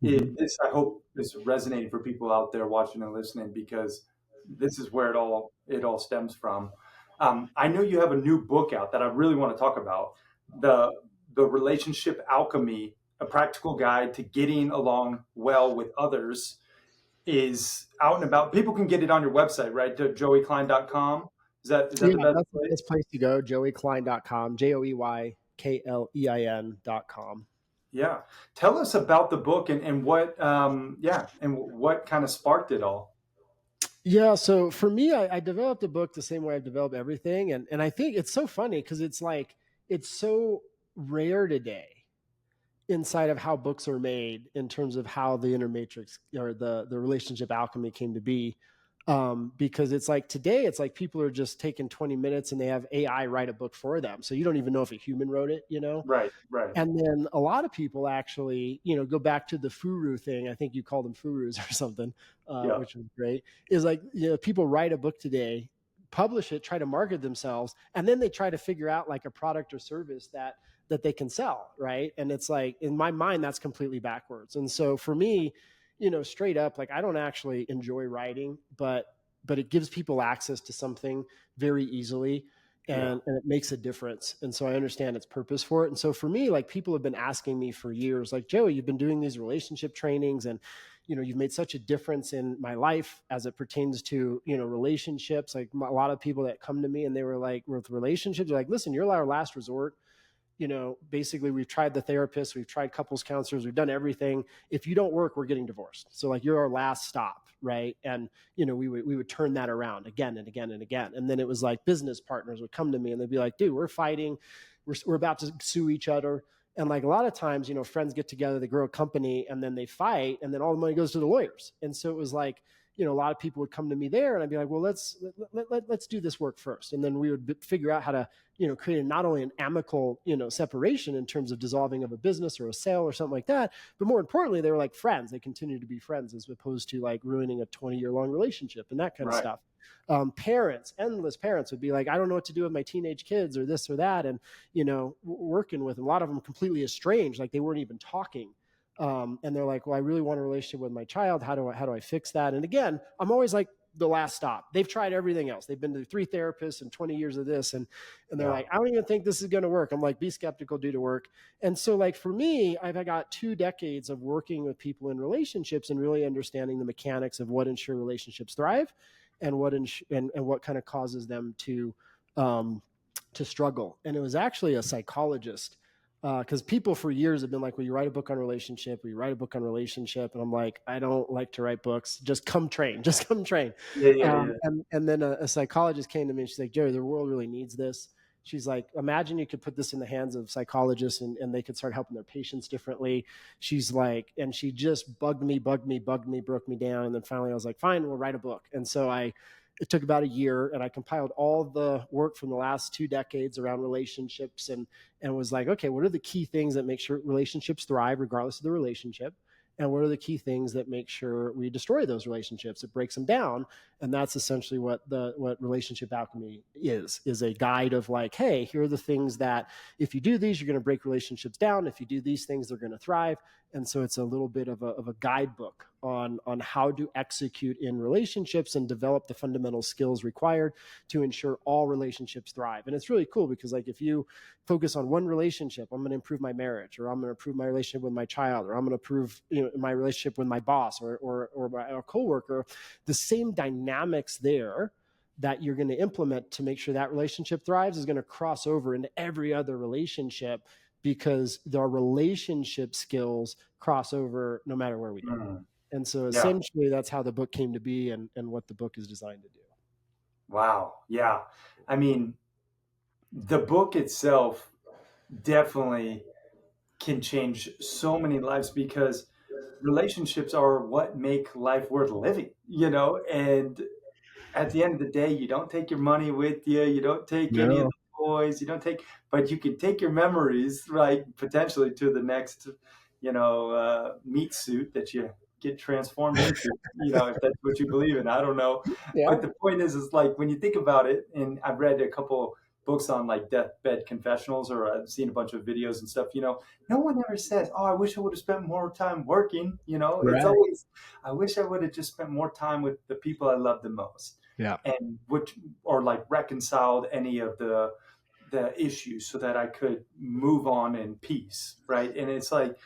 This, I hope, is resonating for people out there watching and listening, because this is where it all stems from. I know you have a new book out that I really want to talk about, the Relationship Alchemy, a practical guide to getting along well with others, is out and about. People can get it on your website, right? To joeyklein.com. Is that the best That's place? the best place to go. joeyklein.com, JoeyKlein.com. Yeah. Tell us about the book and what, and what kind of sparked it all. Yeah. So for me, I developed a book the same way I've developed everything. And I think it's so funny because it's like, it's so rare today inside of how books are made in terms of how the InterMatrix or the relationship alchemy came to be. Because it's like today, it's like people are just taking 20 minutes and they have AI write a book for them. So you don't even know if a human wrote it, you know? Right. And then a lot of people actually, go back to the furu thing. I think you called them furus or something, which was great. Is like, people write a book today, publish it, try to market themselves, and then they try to figure out like a product or service that they can sell, right? And it's like, in my mind, that's completely backwards. And so for me, straight up, like, I don't actually enjoy writing, but it gives people access to something very easily. And it makes a difference. And so I understand its purpose for it. And so for me, like, people have been asking me for years, like, Joey, you've been doing these relationship trainings and, you've made such a difference in my life as it pertains to, relationships. Like, a lot of people that come to me and they were like, with relationships, they're like, listen, you're our last resort. Basically, we've tried the therapists, we've tried couples counselors, we've done everything. If you don't work, we're getting divorced. So like, you're our last stop, right? And we would turn that around again and again and again. And then it was like business partners would come to me and they'd be like, dude, we're fighting, we're about to sue each other. And like, a lot of times, friends get together, they grow a company, and then they fight, and then all the money goes to the lawyers. And so it was like, a lot of people would come to me there, and I'd be like, well, let's do this work first. And then we would figure out how to, create not only an amicable, separation in terms of dissolving of a business or a sale or something like that, but more importantly, they were like friends. They continued to be friends as opposed to like ruining a 20-year-long relationship and that kind of stuff. Endless parents would be like, I don't know what to do with my teenage kids or this or that. And, working with them, a lot of them completely estranged, like they weren't even talking. And they're like, well, I really want a relationship with my child. How do I fix that? And again, I'm always like the last stop. They've tried everything else. They've been to 3 therapists and 20 years of this. And they're like, I don't even think this is going to work. I'm like, be skeptical, do the work. And so like, for me, I've got 2 decades of working with people in relationships and really understanding the mechanics of what ensure relationships thrive and what kind of causes them to struggle. And it was actually a psychologist, because people for years have been like, well, you write a book on relationship, or you write a book on relationship. And I'm like, I don't like to write books. Just come train. And then a psychologist came to me and she's like, Jerry, the world really needs this. She's like, imagine you could put this in the hands of psychologists and they could start helping their patients differently. She's like, and she just bugged me, broke me down. And then finally I was like, fine, we'll write a book. And so it took about a year, and I compiled all the work from the last 2 decades around relationships and was like, okay, what are the key things that make sure relationships thrive regardless of the relationship? And what are the key things that make sure we destroy those relationships? It breaks them down. And that's essentially what Relationship Alchemy is a guide of like, hey, here are the things that if you do these, you're going to break relationships down. If you do these things, they're going to thrive. And so it's a little bit of a guidebook on how to execute in relationships and develop the fundamental skills required to ensure all relationships thrive. And it's really cool because like if you focus on one relationship, I'm going to improve my marriage, or I'm going to improve my relationship with my child, or I'm going to improve my relationship with my boss or my coworker, the same dynamics there that you're going to implement to make sure that relationship thrives is going to cross over into every other relationship, because the relationship skills cross over no matter where we go. Mm. And so Yeah. essentially that's how the book came to be and what the book is designed to do. Wow. Yeah. I mean, the book itself definitely can change so many lives, because relationships are what make life worth living, and at the end of the day, you don't take your money with you. You don't take any of No. the toys. You don't take, but you can take your memories, right? Potentially to the next, meat suit that you get transformed into, if that's what you believe in. I don't know. Yeah. But the point is like when you think about it, and I've read a couple books on like deathbed confessionals, or I've seen a bunch of videos and stuff, no one ever says, oh, I wish I would have spent more time working. Right. It's always, I wish I would have just spent more time with the people I love the most. Yeah. And or like reconciled any of the issues so that I could move on in peace, right? And it's like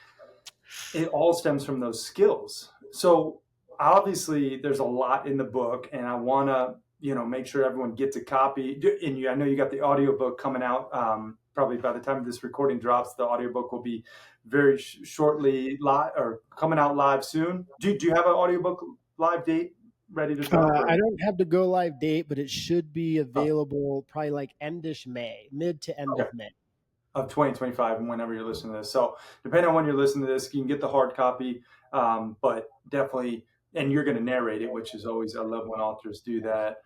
it all stems from those skills. So obviously there's a lot in the book, and I want to make sure everyone gets a copy. And I know you got the audiobook coming out. Probably by the time this recording drops, the audiobook will be very shortly live, or coming out live soon. Do you have an audiobook live date ready to drop? I don't have the go live date, but it should be available probably like endish May, mid to end of May. Of 2025, and whenever you're listening to this. So depending on when you're listening to this, you can get the hard copy, but definitely, and you're going to narrate it, which is always, I love when authors do that.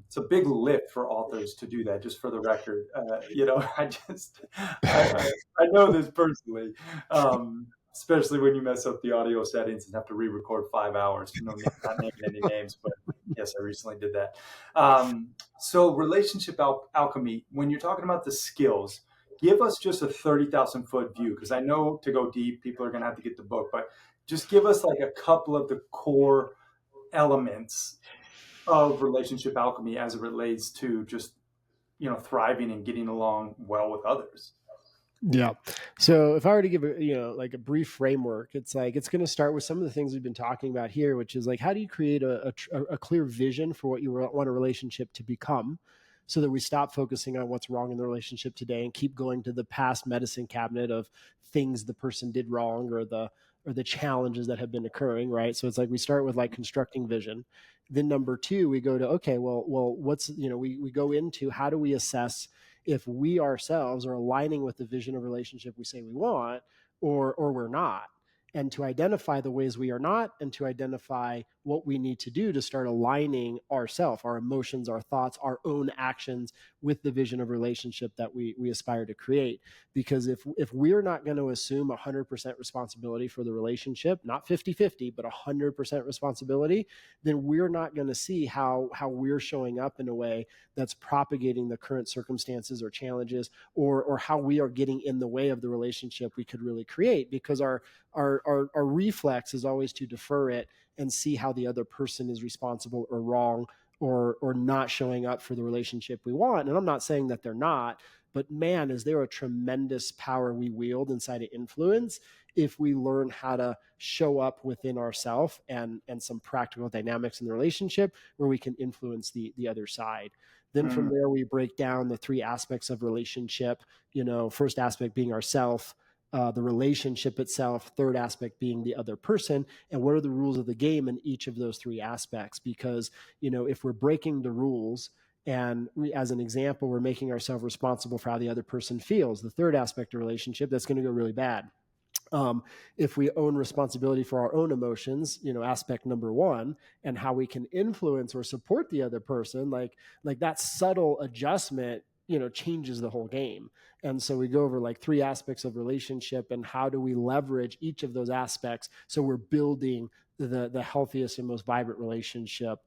It's a big lift for authors to do that, just for the record. I know this personally, especially when you mess up the audio settings and have to re-record 5 hours. Not naming any names, but yes, I recently did that. So relationship alchemy, when you're talking about the skills, give us just a 30,000 foot view, because I know to go deep, people are going to have to get the book, but just give us like a couple of the core elements of relationship alchemy as it relates to just, thriving and getting along well with others. Yeah. So if I were to give a brief framework, it's like, it's going to start with some of the things we've been talking about here, which is like, how do you create a clear vision for what you want a relationship to become, so that we stop focusing on what's wrong in the relationship today and keep going to the past medicine cabinet of things the person did wrong, or the challenges that have been occurring, right? So it's like we start with like constructing vision. Then number two, we go to, okay, well, what's, we go into how do we assess if we ourselves are aligning with the vision of relationship we say we want, or we're not. And to identify the ways we are not, and to identify what we need to do to start aligning ourselves, our emotions, our thoughts, our own actions with the vision of relationship that we aspire to create. Because if we're not going to assume 100% responsibility for the relationship, not 50-50, but 100% responsibility, then we're not going to see how we're showing up in a way that's propagating the current circumstances or challenges, or how we are getting in the way of the relationship we could really create. Because our reflex is always to defer it and see how the other person is responsible or wrong, or not showing up for the relationship we want. And I'm not saying that they're not, but man, is there a tremendous power we wield inside of influence if we learn how to show up within ourselves and some practical dynamics in the relationship where we can influence the other side. Then from there, we break down the three aspects of relationship, first aspect being ourself, the relationship itself, third aspect being the other person, and what are the rules of the game in each of those three aspects. Because, if we're breaking the rules, and as an example, we're making ourselves responsible for how the other person feels, the third aspect of relationship, that's going to go really bad. If we own responsibility for our own emotions, aspect number one, and how we can influence or support the other person, like that subtle adjustment, changes the whole game. And so we go over like three aspects of relationship, and how do we leverage each of those aspects so we're building the healthiest and most vibrant relationship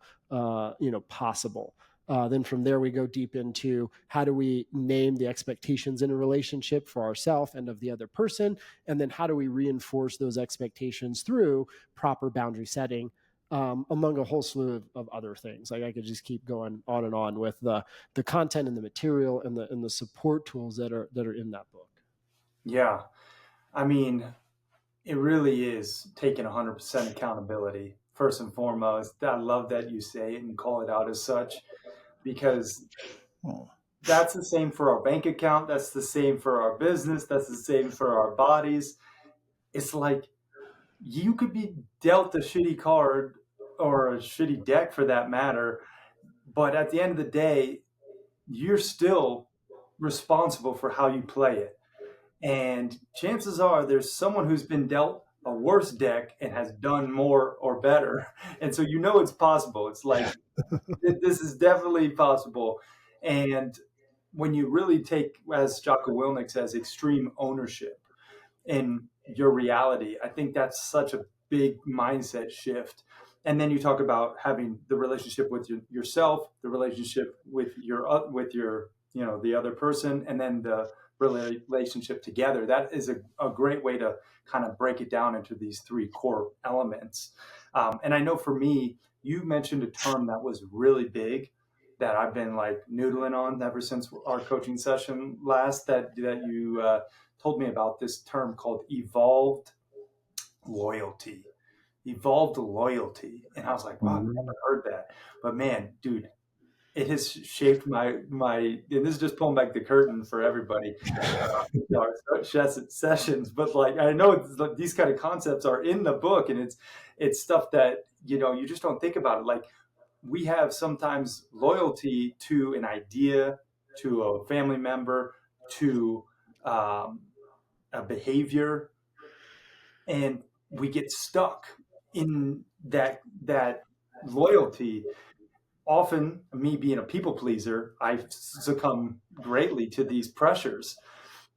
possible. Then from there, we go deep into how do we name the expectations in a relationship for ourselves and of the other person, and then how do we reinforce those expectations through proper boundary setting, among a whole slew of other things. Like I could just keep going on with the content and the material and the support tools that are in that book. Yeah. I mean, it really is taking 100% accountability, first and foremost. I love that you say it and call it out as such, because that's the same for our bank account. That's the same for our business. That's the same for our bodies. It's like you could be dealt a shitty card or a shitty deck for that matter, but at the end of the day, you're still responsible for how you play it. And chances are there's someone who's been dealt a worse deck and has done more or better. And so you know it's possible. It's like this is definitely possible. And when you really take, as Jocko Willink says, extreme ownership in your reality, I think that's such a big mindset shift. And then you talk about having the relationship with yourself, the relationship with your the other person, and then the relationship together. That is a great way to kind of break it down into these three core elements. And I know for me, you mentioned a term that was really big that I've been like noodling on ever since our coaching session last, that you told me about, this term called evolved loyalty. Evolved loyalty. And I was like, wow, I've never heard that. But man, dude, it has shaped my and this is just pulling back the curtain for everybody, our sessions. But like, I know these kind of concepts are in the book, and it's stuff that you just don't think about it. Like, we have sometimes loyalty to an idea, to a family member, to a behavior, and we get stuck in that loyalty. Often, me being a people pleaser, I succumb greatly to these pressures.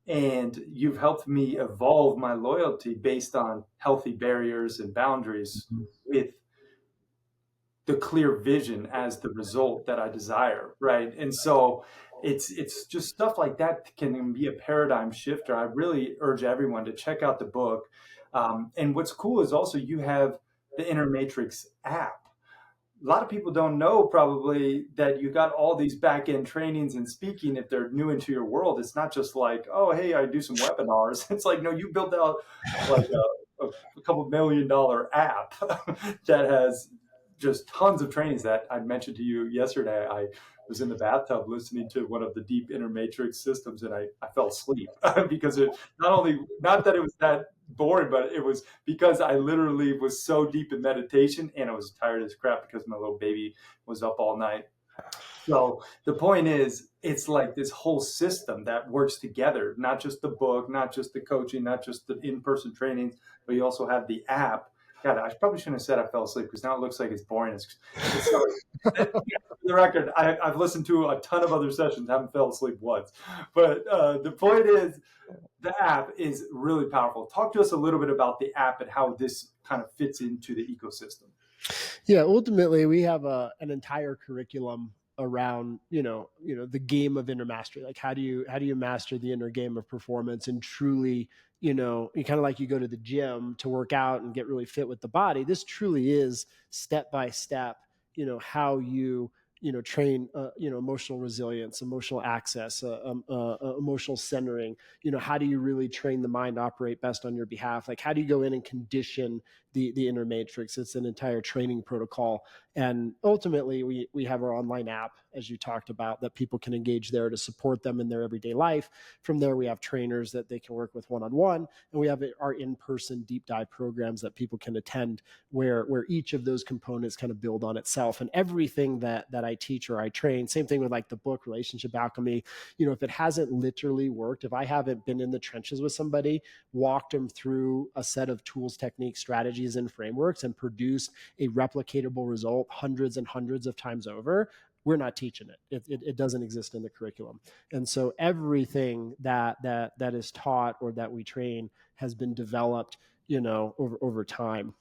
And you've helped me evolve my loyalty based on healthy barriers and boundaries, with the clear vision as the result that I desire, right? And so it's just stuff like that can be a paradigm shifter. I really urge everyone to check out the book. And what's cool is also you have the InterMatrix app. A lot of people don't know probably that you got all these back end trainings and speaking. If they're new into your world, it's not just like, oh, hey, I do some webinars. It's like, no, you built out like a couple $1 million app that has just tons of trainings that I mentioned to you yesterday. I was in the bathtub listening to one of the deep InterMatrix systems, and I fell asleep because it not that it was that boring, but it was because I literally was so deep in meditation, and I was tired as crap because my little baby was up all night. So the point is, it's like this whole system that works together, not just the book, not just the coaching, not just the in-person trainings, but you also have the app. God, I probably shouldn't have said I fell asleep, because now it looks like it's boring. For the record, I've listened to a ton of other sessions, haven't fell asleep once. But the point is, the app is really powerful. Talk to us a little bit about the app and how this kind of fits into the ecosystem. Yeah, ultimately, we have an entire curriculum around the game of inner mastery. Like, how do you master the inner game of performance and truly, you kind of like you go to the gym to work out and get really fit with the body. This truly is step by step, how you train, emotional resilience, emotional access, emotional centering. How do you really train the mind to operate best on your behalf? Like, how do you go in and condition the InterMatrix? It's an entire training protocol. And ultimately, we have our online app, as you talked about, that people can engage there to support them in their everyday life. From there, we have trainers that they can work with one-on-one, and we have our in-person deep dive programs that people can attend, where each of those components kind of build on itself. And everything that I teach or I train, same thing with like the book Relationship Alchemy, if it hasn't literally worked, if I haven't been in the trenches with somebody, walked them through a set of tools, techniques, strategies, and frameworks, and produced a replicatable result hundreds and hundreds of times over, we're not teaching it. It doesn't exist in the curriculum. And so everything that is taught or that we train has been developed, over time.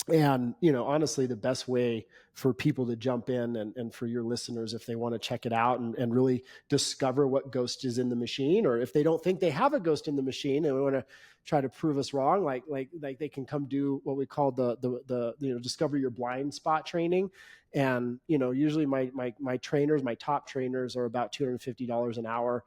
And, honestly, the best way for people to jump in and for your listeners, if they want to check it out and really discover what ghost is in the machine, or if they don't think they have a ghost in the machine and we want to try to prove us wrong, like they can come do what we call the discover your blind spot training. And, usually my trainers, my top trainers are about $250 an hour.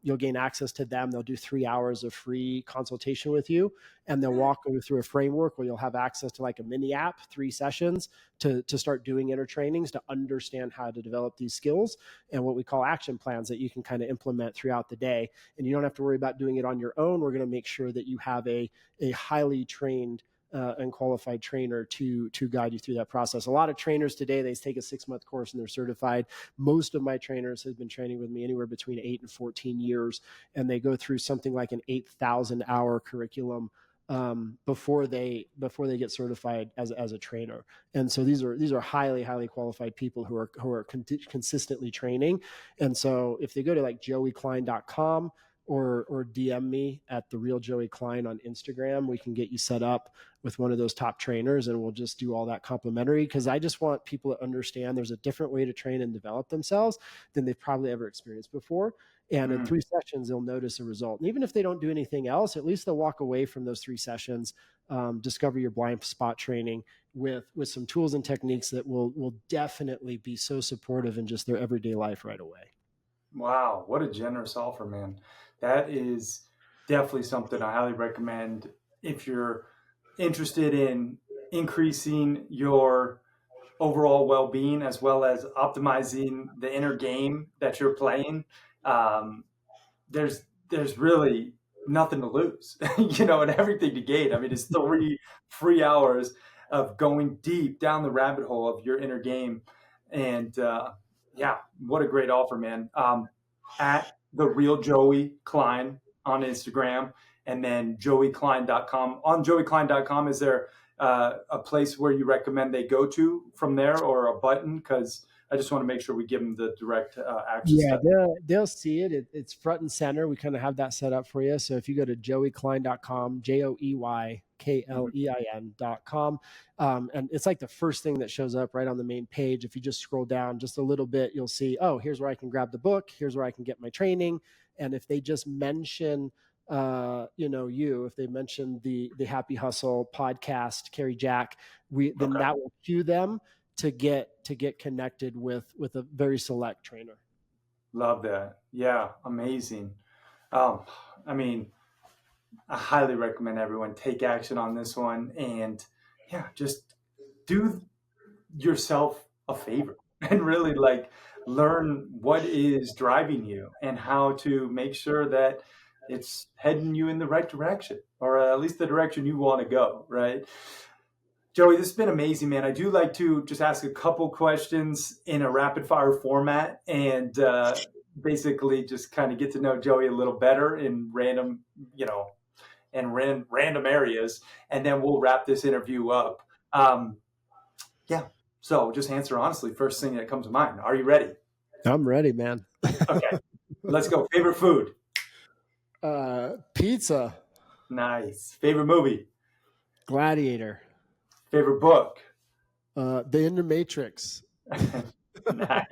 You'll gain access to them. They'll do 3 hours of free consultation with you, and they'll walk you through a framework where you'll have access to like a mini app, 3 sessions to start doing inner trainings to understand how to develop these skills, and what we call action plans that you can kind of implement throughout the day. And you don't have to worry about doing it on your own. We're going to make sure that you have a highly trained and qualified trainer to guide you through that process. A lot of trainers today, they take a 6-month course and they're certified. Most of my trainers have been training with me anywhere between 8 and 14 years, and they go through something like an 8,000 hour curriculum before they get certified as a trainer. And so these are highly qualified people who are consistently training. And so if they go to like joeyklein.com or DM me at the real Joey Klein on Instagram, we can get you set up with one of those top trainers, and we'll just do all that complimentary, because I just want people to understand there's a different way to train and develop themselves than they've probably ever experienced before. And in 3 sessions, they'll notice a result. And even if they don't do anything else, at least they'll walk away from those 3 sessions, discover your blind spot training with some tools and techniques that will definitely be so supportive in just their everyday life right away. Wow, what a generous offer, man. That is definitely something I highly recommend if you're interested in increasing your overall well-being as well as optimizing the inner game that you're playing. There's really nothing to lose, and everything to gain. I mean, it's 3 free hours of going deep down the rabbit hole of your inner game. And yeah, what a great offer, man. At the real Joey Klein on Instagram, and then joeyklein.com. On joeyklein.com, is there a place where you recommend they go to from there, or a button? Because I just want to make sure we give them the direct access. Yeah, they'll see it. It's front and center. We kind of have that set up for you. So if you go to joeyklein.com, joeyklein.com, and it's like the first thing that shows up right on the main page. If you just scroll down just a little bit, you'll see, oh, here's where I can grab the book. Here's where I can get my training. And if they just mention, if they mention the Happy Hustle podcast, Carrie Jack, then that will cue them to get connected with a very select trainer. Love that. Yeah, amazing. I mean, I highly recommend everyone take action on this one, and yeah, just do yourself a favor and really learn what is driving you and how to make sure that it's heading you in the right direction, or at least the direction you want to go, right? Joey, this has been amazing, man. I do like to just ask a couple questions in a rapid fire format, and basically just kind of get to know Joey a little better in random areas, and then we'll wrap this interview up. So just answer honestly. First thing that comes to mind. Are you ready? I'm ready, man. Okay, let's go. Favorite food? Pizza. Nice. Favorite movie? Gladiator. Favorite book? The InterMatrix. Nice.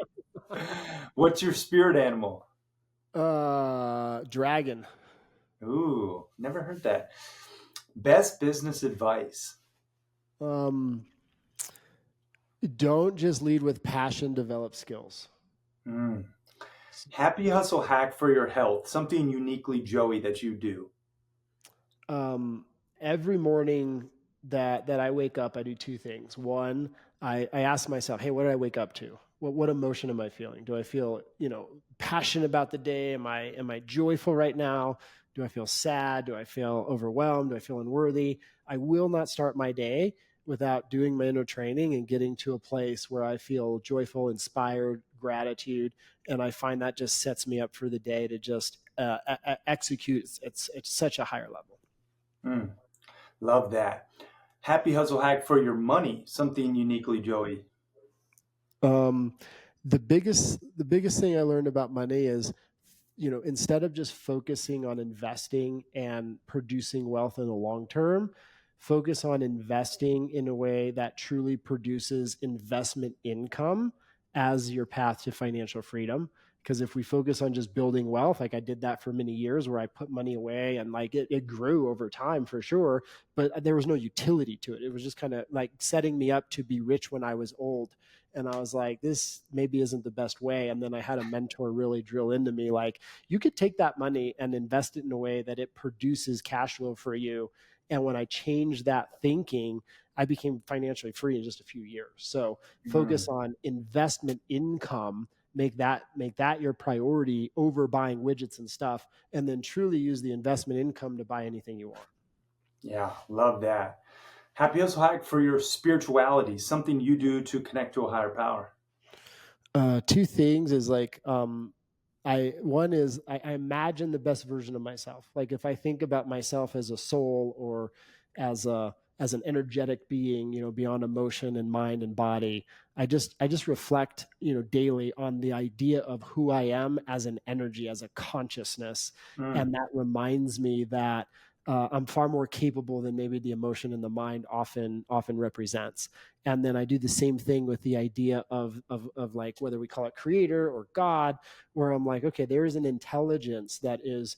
What's your spirit animal? Dragon. Ooh, never heard that. Best business advice? Don't just lead with passion, develop skills. Happy hustle hack for your health, something uniquely Joey that you do. Every morning that I wake up, I do 2 things. One, I ask myself, hey, what did I wake up to? What emotion am I feeling? Do I feel, passionate about the day? Am I joyful right now? Do I feel sad? Do I feel overwhelmed? Do I feel unworthy? I will not start my day without doing my inner training and getting to a place where I feel joyful, inspired, gratitude. And I find that just sets me up for the day to just execute at such a higher level. Love that. Happy hustle hack for your money, something uniquely Joey. The biggest thing I learned about money is, instead of just focusing on investing and producing wealth in the long term, focus on investing in a way that truly produces investment income as your path to financial freedom. Because if we focus on just building wealth, like I did that for many years where I put money away and like it grew over time for sure, but there was no utility to it. It was just kind of like setting me up to be rich when I was old. And I was like, this maybe isn't the best way. And then I had a mentor really drill into me, like, you could take that money and invest it in a way that it produces cash flow for you. And when I changed that thinking, I became financially free in just a few years. So focus on investment income, make that your priority over buying widgets and stuff, and then truly use the investment income to buy anything you want. Yeah, love that. Happy Hustle Hack for your spirituality, something you do to connect to a higher power. Two things is like, I imagine the best version of myself. Like if I think about myself as a soul or as an energetic being, beyond emotion and mind and body, I just reflect, daily on the idea of who I am as an energy, as a consciousness. And that reminds me that I'm far more capable than maybe the emotion and the mind often represents. And then I do the same thing with the idea of like, whether we call it creator or God, where I'm like, okay, there is an intelligence that is,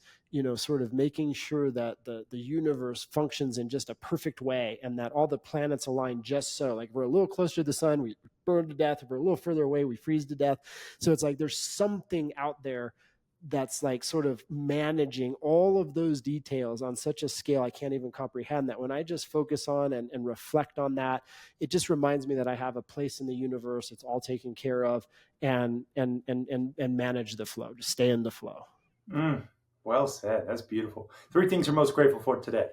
sort of making sure that the universe functions in just a perfect way, and that all the planets align just so. Like, if we're a little closer to the sun, we burn to death. If we're a little further away, we freeze to death. So it's like there's something out there that's like sort of managing all of those details on such a scale I can't even comprehend, that when I just focus on and reflect on that, it just reminds me that I have a place in the universe. It's all taken care of, and manage the flow, just stay in the flow. Well said. That's beautiful. 3 things you're most grateful for today.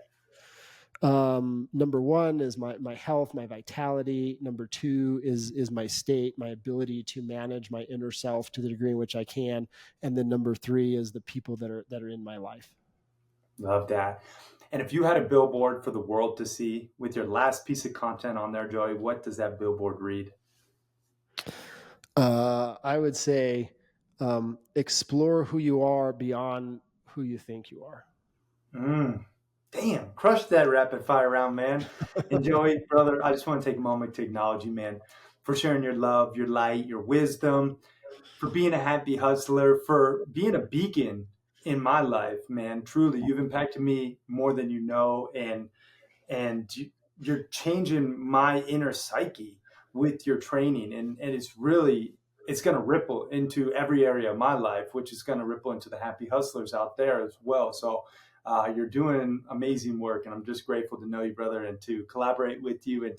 Number 1 is my health, my vitality. Number 2 is my state, my ability to manage my inner self to the degree in which I can. And then number 3 is the people that are in my life. Love that. And if you had a billboard for the world to see with your last piece of content on there, Joey, what does that billboard read? I would say, explore who you are beyond who you think you are. Damn, crushed that rapid fire round, man. And Joey, brother, I just want to take a moment to acknowledge you, man, for sharing your love, your light, your wisdom, for being a happy hustler, for being a beacon in my life, man. Truly, you've impacted me more than you know, and you're changing my inner psyche with your training, and it's going to ripple into every area of my life, which is going to ripple into the happy hustlers out there as well. So you're doing amazing work, and I'm just grateful to know you, brother, and to collaborate with you, and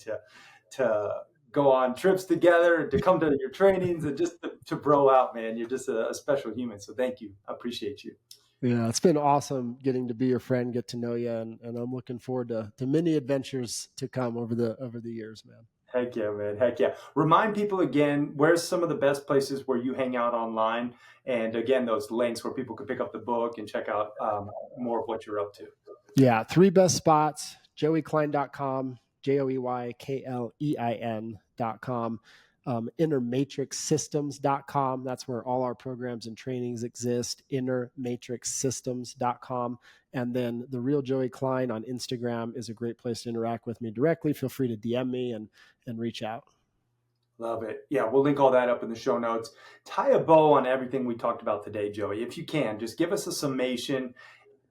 to go on trips together, to come to your trainings, and just to bro out, man. You're just a special human. So thank you. I appreciate you. Yeah, it's been awesome getting to be your friend, get to know you, and I'm looking forward to many adventures to come over the years, man. Heck yeah, man. Heck yeah. Remind people again, where's some of the best places where you hang out online? And again, those links where people can pick up the book and check out more of what you're up to. Yeah, 3 best spots: joeyklein.com, joeyklein.com, InterMatrixSystems.com. That's where all our programs and trainings exist, InterMatrixSystems.com. And then The Real Joey Klein on Instagram is a great place to interact with me directly. Feel free to DM me and reach out. Love it. Yeah, we'll link all that up in the show notes. Tie a bow on everything we talked about today, Joey. If you can, just give us a summation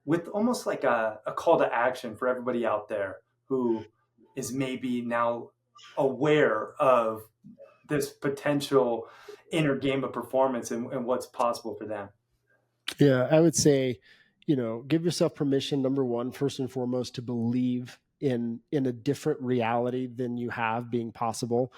with almost like a call to action for everybody out there who is maybe now aware of this potential inner game of performance and what's possible for them. Yeah, I would say, give yourself permission, number 1, first and foremost, to believe in a different reality than you have being possible.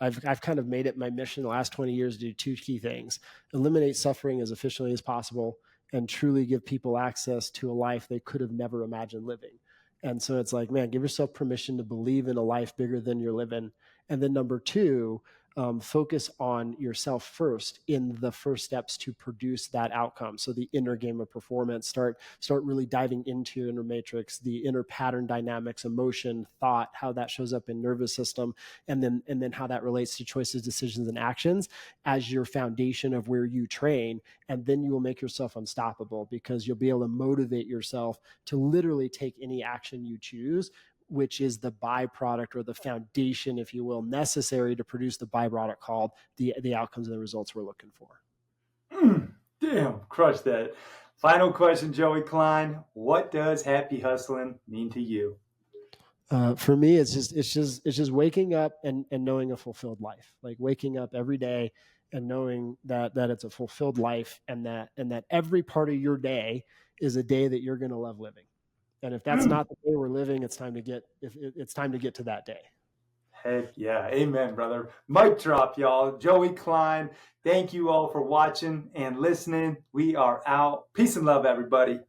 I've kind of made it my mission the last 20 years to do 2 key things: eliminate suffering as efficiently as possible, and truly give people access to a life they could have never imagined living. And so it's like, man, give yourself permission to believe in a life bigger than you're living. And then number 2, focus on yourself first in the first steps to produce that outcome. So the inner game of performance, start really diving into your inner matrix, the inner pattern dynamics, emotion, thought, how that shows up in nervous system, and then how that relates to choices, decisions, and actions as your foundation of where you train. And then you will make yourself unstoppable, because you'll be able to motivate yourself to literally take any action you choose which is the byproduct or the foundation, if you will, necessary to produce the byproduct called the outcomes and the results we're looking for. Damn, crush that. Final question, Joey Klein. What does happy hustling mean to you? For me, it's just waking up and knowing a fulfilled life, like waking up every day and knowing that it's a fulfilled life, and that every part of your day is a day that you're going to love living. And if that's not the day we're living, it's time to get to that day. Heck yeah. Amen, brother. Mic drop, y'all. Joey Klein. Thank you all for watching and listening. We are out. Peace and love, everybody.